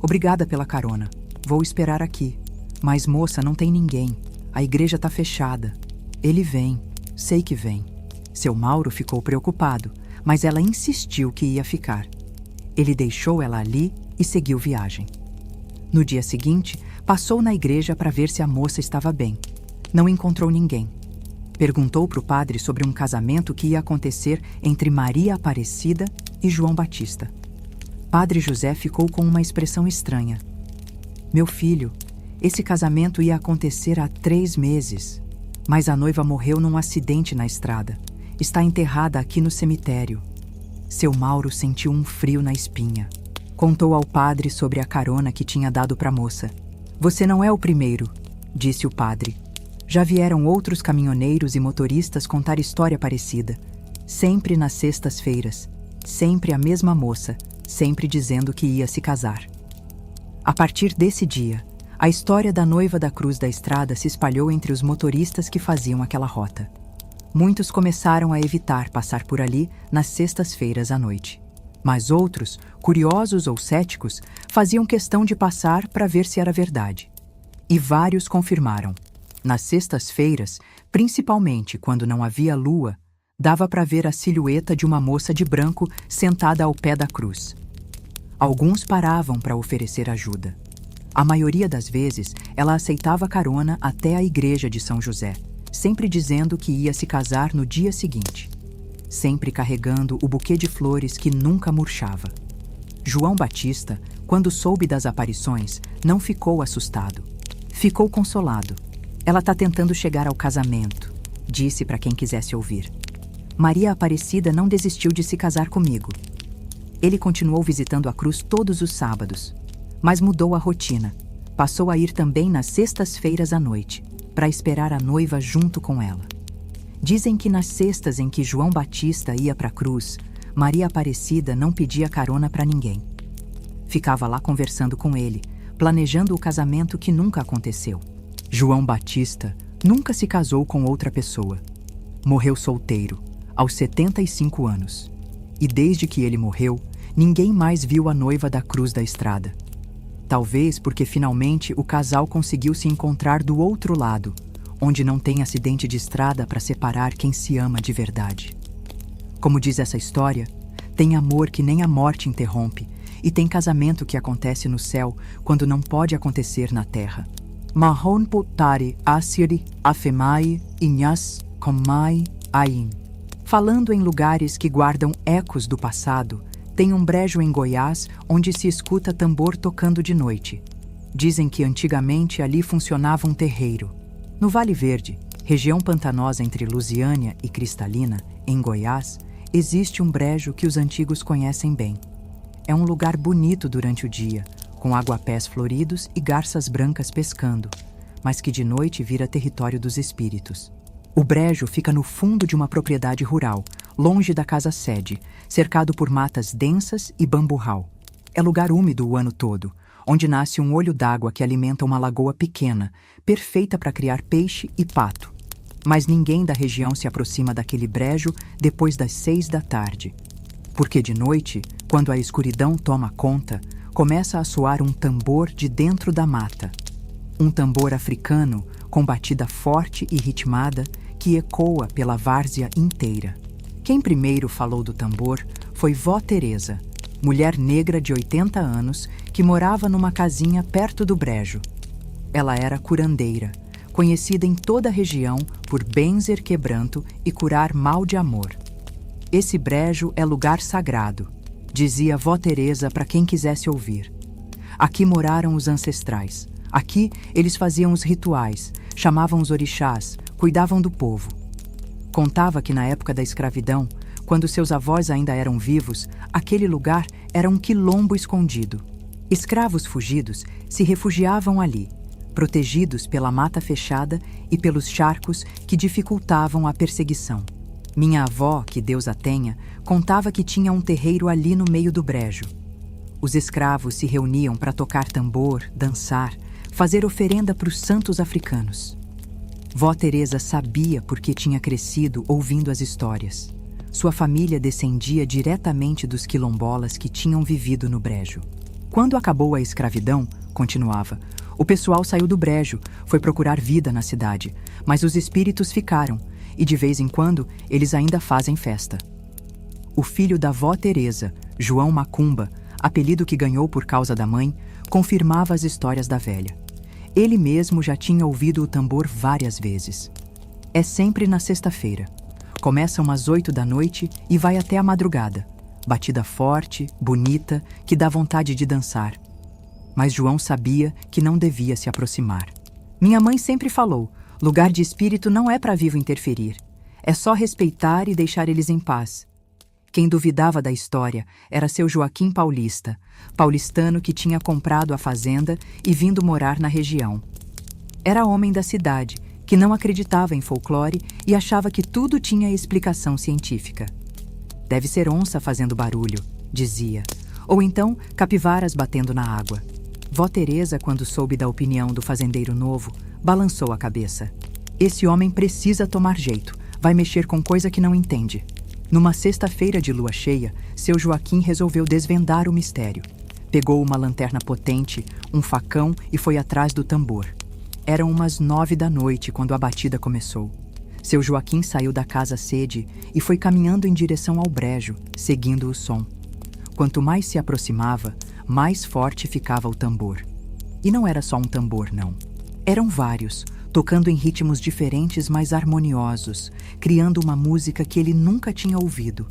"Obrigada pela carona. Vou esperar aqui. Mas, moça, não tem ninguém. A igreja está fechada." "Ele vem. Sei que vem." Seu Mauro ficou preocupado, mas ela insistiu que ia ficar. Ele deixou ela ali e seguiu viagem. No dia seguinte, passou na igreja para ver se a moça estava bem. Não encontrou ninguém. Perguntou para o padre sobre um casamento que ia acontecer entre Maria Aparecida e João Batista. Padre José ficou com uma expressão estranha. "Meu filho, esse casamento ia acontecer há 3 meses. Mas a noiva morreu num acidente na estrada. Está enterrada aqui no cemitério." Seu Mauro sentiu um frio na espinha. Contou ao padre sobre a carona que tinha dado para a moça. "Você não é o primeiro", disse o padre. "Já vieram outros caminhoneiros e motoristas contar história parecida. Sempre nas sextas-feiras. Sempre a mesma moça, sempre dizendo que ia se casar." A partir desse dia, a história da noiva da cruz da estrada se espalhou entre os motoristas que faziam aquela rota. Muitos começaram a evitar passar por ali nas sextas-feiras à noite. Mas outros, curiosos ou céticos, faziam questão de passar para ver se era verdade. E vários confirmaram. Nas sextas-feiras, principalmente quando não havia lua, dava para ver a silhueta de uma moça de branco sentada ao pé da cruz. Alguns paravam para oferecer ajuda. A maioria das vezes, ela aceitava carona até a igreja de São José, sempre dizendo que ia se casar no dia seguinte. Sempre carregando o buquê de flores que nunca murchava. João Batista, quando soube das aparições, não ficou assustado. Ficou consolado. "Ela está tentando chegar ao casamento", disse para quem quisesse ouvir. "Maria Aparecida não desistiu de se casar comigo." Ele continuou visitando a cruz todos os sábados, mas mudou a rotina. Passou a ir também nas sextas-feiras à noite, para esperar a noiva junto com ela. Dizem que nas sextas em que João Batista ia para a cruz, Maria Aparecida não pedia carona para ninguém. Ficava lá conversando com ele, planejando o casamento que nunca aconteceu. João Batista nunca se casou com outra pessoa. Morreu solteiro, aos 75 anos. E desde que ele morreu, ninguém mais viu a noiva da cruz da estrada. Talvez porque finalmente o casal conseguiu se encontrar do outro lado, onde não tem acidente de estrada para separar quem se ama de verdade. Como diz essa história, tem amor que nem a morte interrompe, e tem casamento que acontece no céu quando não pode acontecer na terra. Mahon putari asiri afemai inhas komai ain. Falando em lugares que guardam ecos do passado, tem um brejo em Goiás onde se escuta tambor tocando de noite. Dizem que antigamente ali funcionava um terreiro. No Vale Verde, região pantanosa entre Lusiânia e Cristalina, em Goiás, existe um brejo que os antigos conhecem bem. É um lugar bonito durante o dia, com aguapés floridos e garças brancas pescando, mas que de noite vira território dos espíritos. O brejo fica no fundo de uma propriedade rural, longe da casa-sede, cercado por matas densas e bamburral. É lugar úmido o ano todo, onde nasce um olho d'água que alimenta uma lagoa pequena, perfeita para criar peixe e pato. Mas ninguém da região se aproxima daquele brejo depois das 6 da tarde. Porque de noite, quando a escuridão toma conta, começa a soar um tambor de dentro da mata. Um tambor africano com batida forte e ritmada que ecoa pela várzea inteira. Quem primeiro falou do tambor foi Vó Teresa, mulher negra de 80 anos que morava numa casinha perto do brejo. Ela era curandeira, conhecida em toda a região por benzer quebranto e curar mal de amor. Esse brejo é lugar sagrado, dizia Vó Teresa para quem quisesse ouvir. Aqui moraram os ancestrais. Aqui eles faziam os rituais, chamavam os orixás, cuidavam do povo. Contava que na época da escravidão, quando seus avós ainda eram vivos, aquele lugar era um quilombo escondido. Escravos fugidos se refugiavam ali, protegidos pela mata fechada e pelos charcos que dificultavam a perseguição. Minha avó, que Deus a tenha, contava que tinha um terreiro ali no meio do brejo. Os escravos se reuniam para tocar tambor, dançar, fazer oferenda para os santos africanos. Vó Teresa sabia porque tinha crescido ouvindo as histórias. Sua família descendia diretamente dos quilombolas que tinham vivido no brejo. Quando acabou a escravidão, continuava, o pessoal saiu do brejo, foi procurar vida na cidade, mas os espíritos ficaram, e de vez em quando eles ainda fazem festa. O filho da Vó Teresa, João Macumba, apelido que ganhou por causa da mãe, confirmava as histórias da velha. Ele mesmo já tinha ouvido o tambor várias vezes. É sempre na sexta-feira. Começa umas 8 da noite e vai até a madrugada. Batida forte, bonita, que dá vontade de dançar. Mas João sabia que não devia se aproximar. Minha mãe sempre falou, lugar de espírito não é para vivo interferir. É só respeitar e deixar eles em paz. Quem duvidava da história era seu Joaquim Paulista, paulistano que tinha comprado a fazenda e vindo morar na região. Era homem da cidade, que não acreditava em folclore e achava que tudo tinha explicação científica. Deve ser onça fazendo barulho, dizia, ou então capivaras batendo na água. Vó Teresa, quando soube da opinião do fazendeiro novo, balançou a cabeça. Esse homem precisa tomar jeito, vai mexer com coisa que não entende. Numa sexta-feira de lua cheia, seu Joaquim resolveu desvendar o mistério. Pegou uma lanterna potente, um facão e foi atrás do tambor. Eram umas 9 da noite quando a batida começou. Seu Joaquim saiu da casa-sede e foi caminhando em direção ao brejo, seguindo o som. Quanto mais se aproximava, mais forte ficava o tambor. E não era só um tambor, não. Eram vários, tocando em ritmos diferentes, mas harmoniosos, criando uma música que ele nunca tinha ouvido.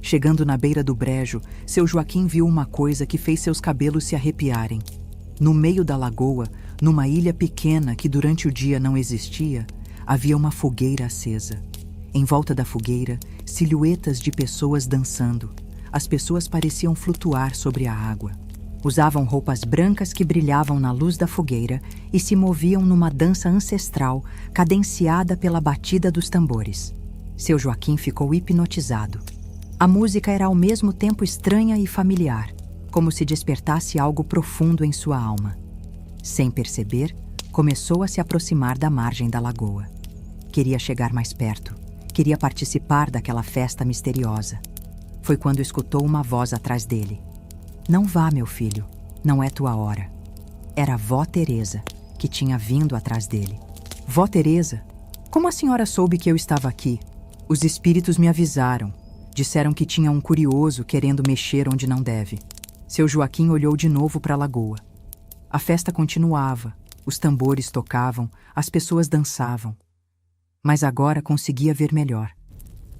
Chegando na beira do brejo, seu Joaquim viu uma coisa que fez seus cabelos se arrepiarem. No meio da lagoa, numa ilha pequena que durante o dia não existia, havia uma fogueira acesa. Em volta da fogueira, silhuetas de pessoas dançando. As pessoas pareciam flutuar sobre a água. Usavam roupas brancas que brilhavam na luz da fogueira e se moviam numa dança ancestral, cadenciada pela batida dos tambores. Seu Joaquim ficou hipnotizado. A música era ao mesmo tempo estranha e familiar, como se despertasse algo profundo em sua alma. Sem perceber, começou a se aproximar da margem da lagoa. Queria chegar mais perto, queria participar daquela festa misteriosa. Foi quando escutou uma voz atrás dele. "Não vá, meu filho, não é tua hora." Era a vó Teresa, que tinha vindo atrás dele. "Vó Teresa, como a senhora soube que eu estava aqui?" "Os espíritos me avisaram. Disseram que tinha um curioso querendo mexer onde não deve." Seu Joaquim olhou de novo para a lagoa. A festa continuava, os tambores tocavam, as pessoas dançavam. Mas agora conseguia ver melhor.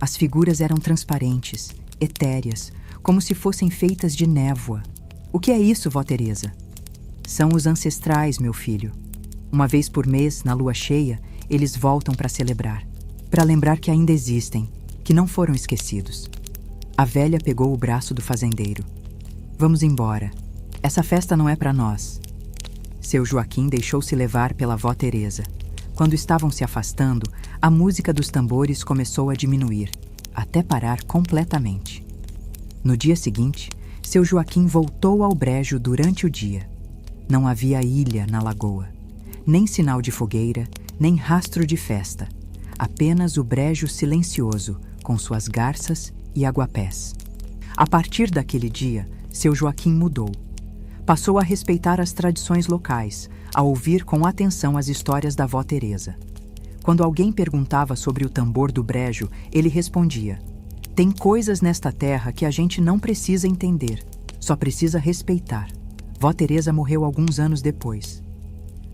As figuras eram transparentes, etéreas, como se fossem feitas de névoa. "O que é isso, vó Teresa?" "São os ancestrais, meu filho. Uma vez por mês, na lua cheia, eles voltam para celebrar, para lembrar que ainda existem, que não foram esquecidos." A velha pegou o braço do fazendeiro. "Vamos embora. Essa festa não é para nós." Seu Joaquim deixou-se levar pela vó Teresa. Quando estavam se afastando, a música dos tambores começou a diminuir, até parar completamente. No dia seguinte, seu Joaquim voltou ao brejo durante o dia. Não havia ilha na lagoa, nem sinal de fogueira, nem rastro de festa. Apenas o brejo silencioso, com suas garças e aguapés. A partir daquele dia, seu Joaquim mudou. Passou a respeitar as tradições locais, a ouvir com atenção as histórias da vó Teresa. Quando alguém perguntava sobre o tambor do brejo, ele respondia: "Tem coisas nesta terra que a gente não precisa entender, só precisa respeitar." Vó Teresa morreu alguns anos depois.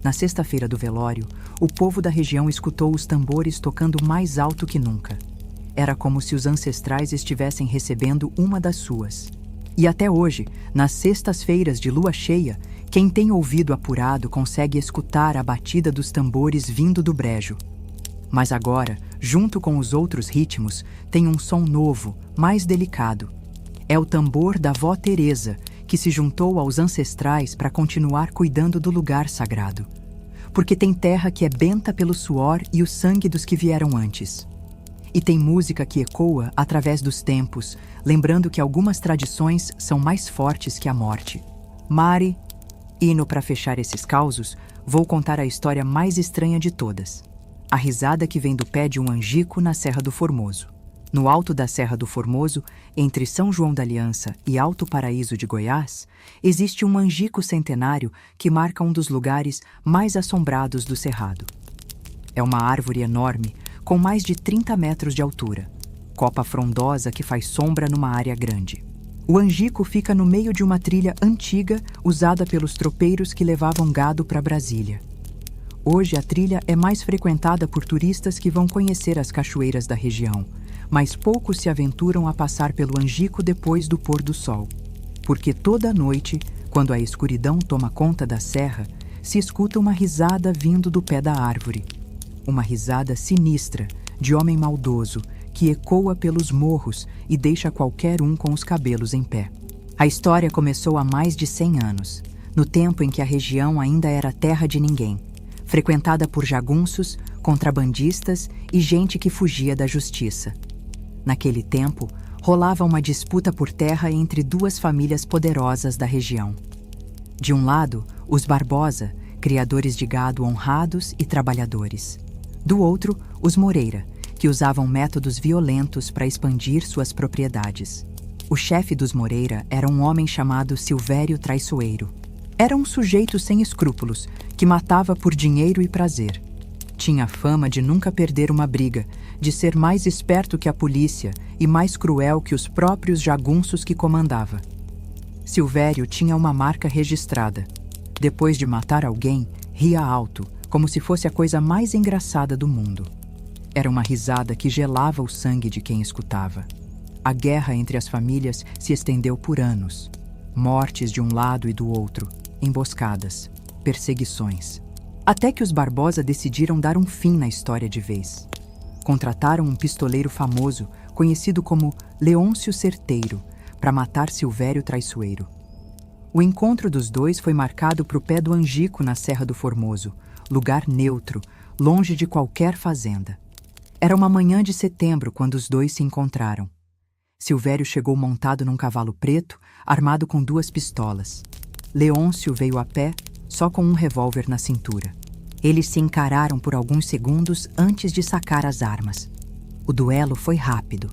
Na sexta-feira do velório, o povo da região escutou os tambores tocando mais alto que nunca. Era como se os ancestrais estivessem recebendo uma das suas. E até hoje, nas sextas-feiras de lua cheia, quem tem ouvido apurado consegue escutar a batida dos tambores vindo do brejo. Mas agora, junto com os outros ritmos, tem um som novo, mais delicado. É o tambor da vó Teresa, que se juntou aos ancestrais para continuar cuidando do lugar sagrado. Porque tem terra que é benta pelo suor e o sangue dos que vieram antes. E tem música que ecoa através dos tempos, lembrando que algumas tradições são mais fortes que a morte. Mari, indo para fechar esses causos, vou contar a história mais estranha de todas. A risada que vem do pé de um angico na Serra do Formoso. No alto da Serra do Formoso, entre São João da Aliança e Alto Paraíso de Goiás, existe um angico centenário que marca um dos lugares mais assombrados do Cerrado. É uma árvore enorme, com mais de 30 metros de altura, copa frondosa que faz sombra numa área grande. O angico fica no meio de uma trilha antiga usada pelos tropeiros que levavam gado para Brasília. Hoje a trilha é mais frequentada por turistas que vão conhecer as cachoeiras da região, mas poucos se aventuram a passar pelo angico depois do pôr do sol, porque toda noite, quando a escuridão toma conta da serra, se escuta uma risada vindo do pé da árvore. Uma risada sinistra, de homem maldoso, que ecoa pelos morros e deixa qualquer um com os cabelos em pé. A história começou há mais de 100 anos, no tempo em que a região ainda era terra de ninguém, frequentada por jagunços, contrabandistas e gente que fugia da justiça. Naquele tempo, rolava uma disputa por terra entre duas famílias poderosas da região. De um lado, os Barbosa, criadores de gado honrados e trabalhadores. Do outro, os Moreira, que usavam métodos violentos para expandir suas propriedades. O chefe dos Moreira era um homem chamado Silvério Traiçoeiro. Era um sujeito sem escrúpulos, que matava por dinheiro e prazer. Tinha fama de nunca perder uma briga, de ser mais esperto que a polícia e mais cruel que os próprios jagunços que comandava. Silvério tinha uma marca registrada. Depois de matar alguém, ria alto, como se fosse a coisa mais engraçada do mundo. Era uma risada que gelava o sangue de quem escutava. A guerra entre as famílias se estendeu por anos. Mortes de um lado e do outro, emboscadas, perseguições. Até que os Barbosa decidiram dar um fim na história de vez. Contrataram um pistoleiro famoso, conhecido como Leôncio Certeiro, para matar Silvério Traiçoeiro. O encontro dos dois foi marcado para o pé do angico na Serra do Formoso, lugar neutro, longe de qualquer fazenda. Era uma manhã de setembro quando os dois se encontraram. Silvério chegou montado num cavalo preto, armado com 2 pistolas. Leôncio veio a pé, só com um revólver na cintura. Eles se encararam por alguns segundos antes de sacar as armas. O duelo foi rápido.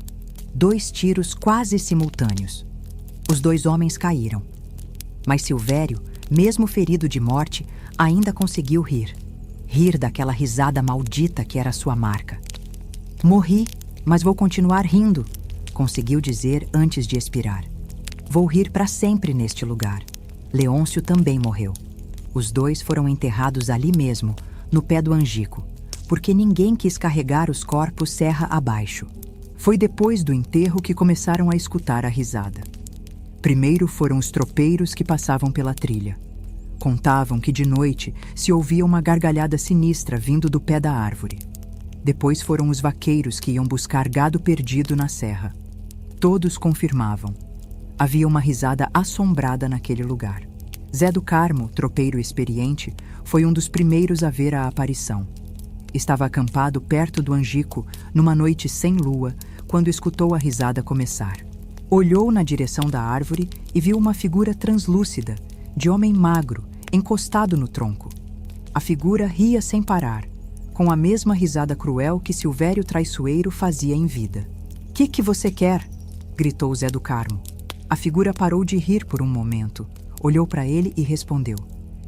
2 tiros quase simultâneos. Os 2 homens caíram. Mas Silvério, mesmo ferido de morte, ainda conseguiu rir. Rir daquela risada maldita que era sua marca. Morri, mas vou continuar rindo, conseguiu dizer antes de expirar. Vou rir para sempre neste lugar. Leôncio também morreu. Os 2 foram enterrados ali mesmo, no pé do Angico, porque ninguém quis carregar os corpos serra abaixo. Foi depois do enterro que começaram a escutar a risada. Primeiro foram os tropeiros que passavam pela trilha. Contavam que de noite se ouvia uma gargalhada sinistra vindo do pé da árvore. Depois foram os vaqueiros que iam buscar gado perdido na serra. Todos confirmavam. Havia uma risada assombrada naquele lugar. Zé do Carmo, tropeiro experiente, foi um dos primeiros a ver a aparição. Estava acampado perto do Angico, numa noite sem lua, quando escutou a risada começar. Olhou na direção da árvore e viu uma figura translúcida, de homem magro, encostado no tronco. A figura ria sem parar, com a mesma risada cruel que Silvério Traiçoeiro fazia em vida. Que você quer?" gritou Zé do Carmo. A figura parou de rir por um momento, olhou para ele e respondeu: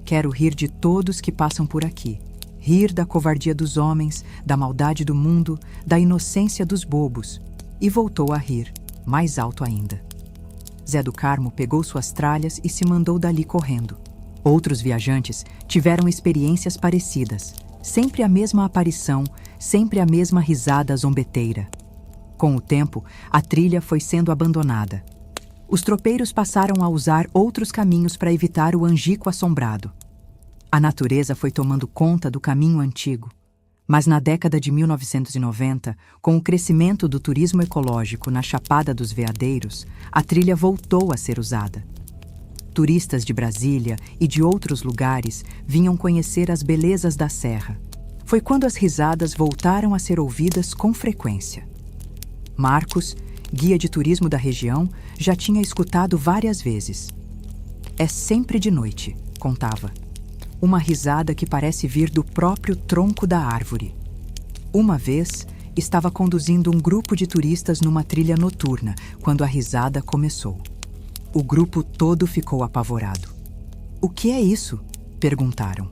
"Quero rir de todos que passam por aqui. Rir da covardia dos homens, da maldade do mundo, da inocência dos bobos." E voltou a rir, mais alto ainda. Zé do Carmo pegou suas tralhas e se mandou dali correndo. Outros viajantes tiveram experiências parecidas. Sempre a mesma aparição, sempre a mesma risada zombeteira. Com o tempo, a trilha foi sendo abandonada. Os tropeiros passaram a usar outros caminhos para evitar o Angico assombrado. A natureza foi tomando conta do caminho antigo. Mas na década de 1990, com o crescimento do turismo ecológico na Chapada dos Veadeiros, a trilha voltou a ser usada. Turistas de Brasília e de outros lugares vinham conhecer as belezas da serra. Foi quando as risadas voltaram a ser ouvidas com frequência. Marcos, guia de turismo da região, já tinha escutado várias vezes. "É sempre de noite", contava. "Uma risada que parece vir do próprio tronco da árvore." Uma vez, estava conduzindo um grupo de turistas numa trilha noturna, quando a risada começou. O grupo todo ficou apavorado. "O que é isso?" perguntaram.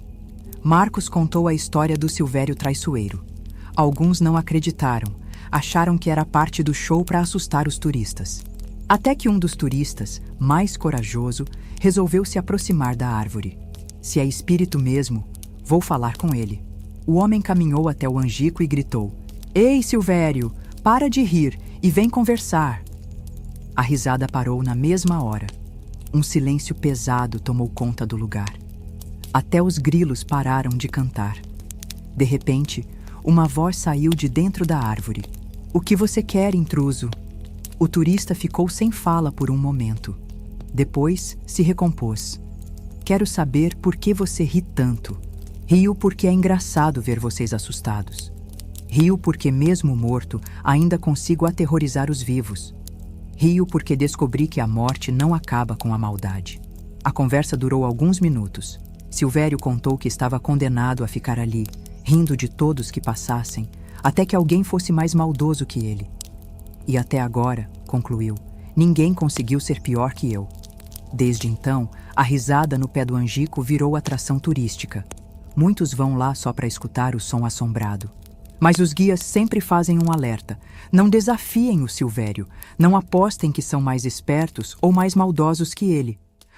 Marcos contou a história do Silvério Traiçoeiro. Alguns não acreditaram, acharam que era parte do show para assustar os turistas. Até que um dos turistas, mais corajoso, resolveu se aproximar da árvore. "Se é espírito mesmo, vou falar com ele." O homem caminhou até o Angico e gritou: "Ei, Silvério, para de rir e vem conversar." A risada parou na mesma hora. Um silêncio pesado tomou conta do lugar. Até os grilos pararam de cantar. De repente, uma voz saiu de dentro da árvore. "O que você quer, intruso?" O turista ficou sem fala por um momento. Depois, se recompôs. "Quero saber por que você ri tanto. Rio porque é engraçado ver vocês assustados. Rio porque, mesmo morto, ainda consigo aterrorizar os vivos. Rio porque descobri que a morte não acaba com a maldade." A conversa durou alguns minutos. Silvério contou que estava condenado a ficar ali, rindo de todos que passassem, até que alguém fosse mais maldoso que ele. "E até agora", concluiu, "ninguém conseguiu ser pior que eu." Desde então, a risada no pé do Angico virou atração turística. Muitos vão lá só para escutar o som assombrado. Mas os guias sempre fazem um alerta: não desafiem o Silvério, não apostem que são mais espertos ou mais maldosos que ele,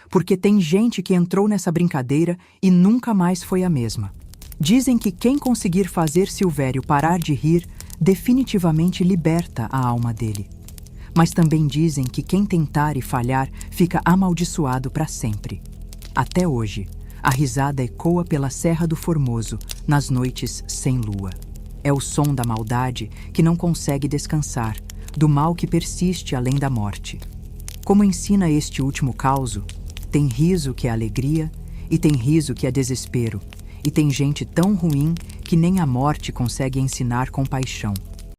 porque tem gente que entrou nessa brincadeira e nunca mais foi a mesma. Dizem que quem conseguir fazer Silvério parar de rir definitivamente liberta a alma dele. Mas também dizem que quem tentar e falhar fica amaldiçoado para sempre. Até hoje, a risada ecoa pela Serra do Formoso nas noites sem lua. É o som da maldade que não consegue descansar, do mal que persiste além da morte. Como ensina este último causo, tem riso que é alegria e tem riso que é desespero, e tem gente tão ruim que nem a morte consegue ensinar compaixão.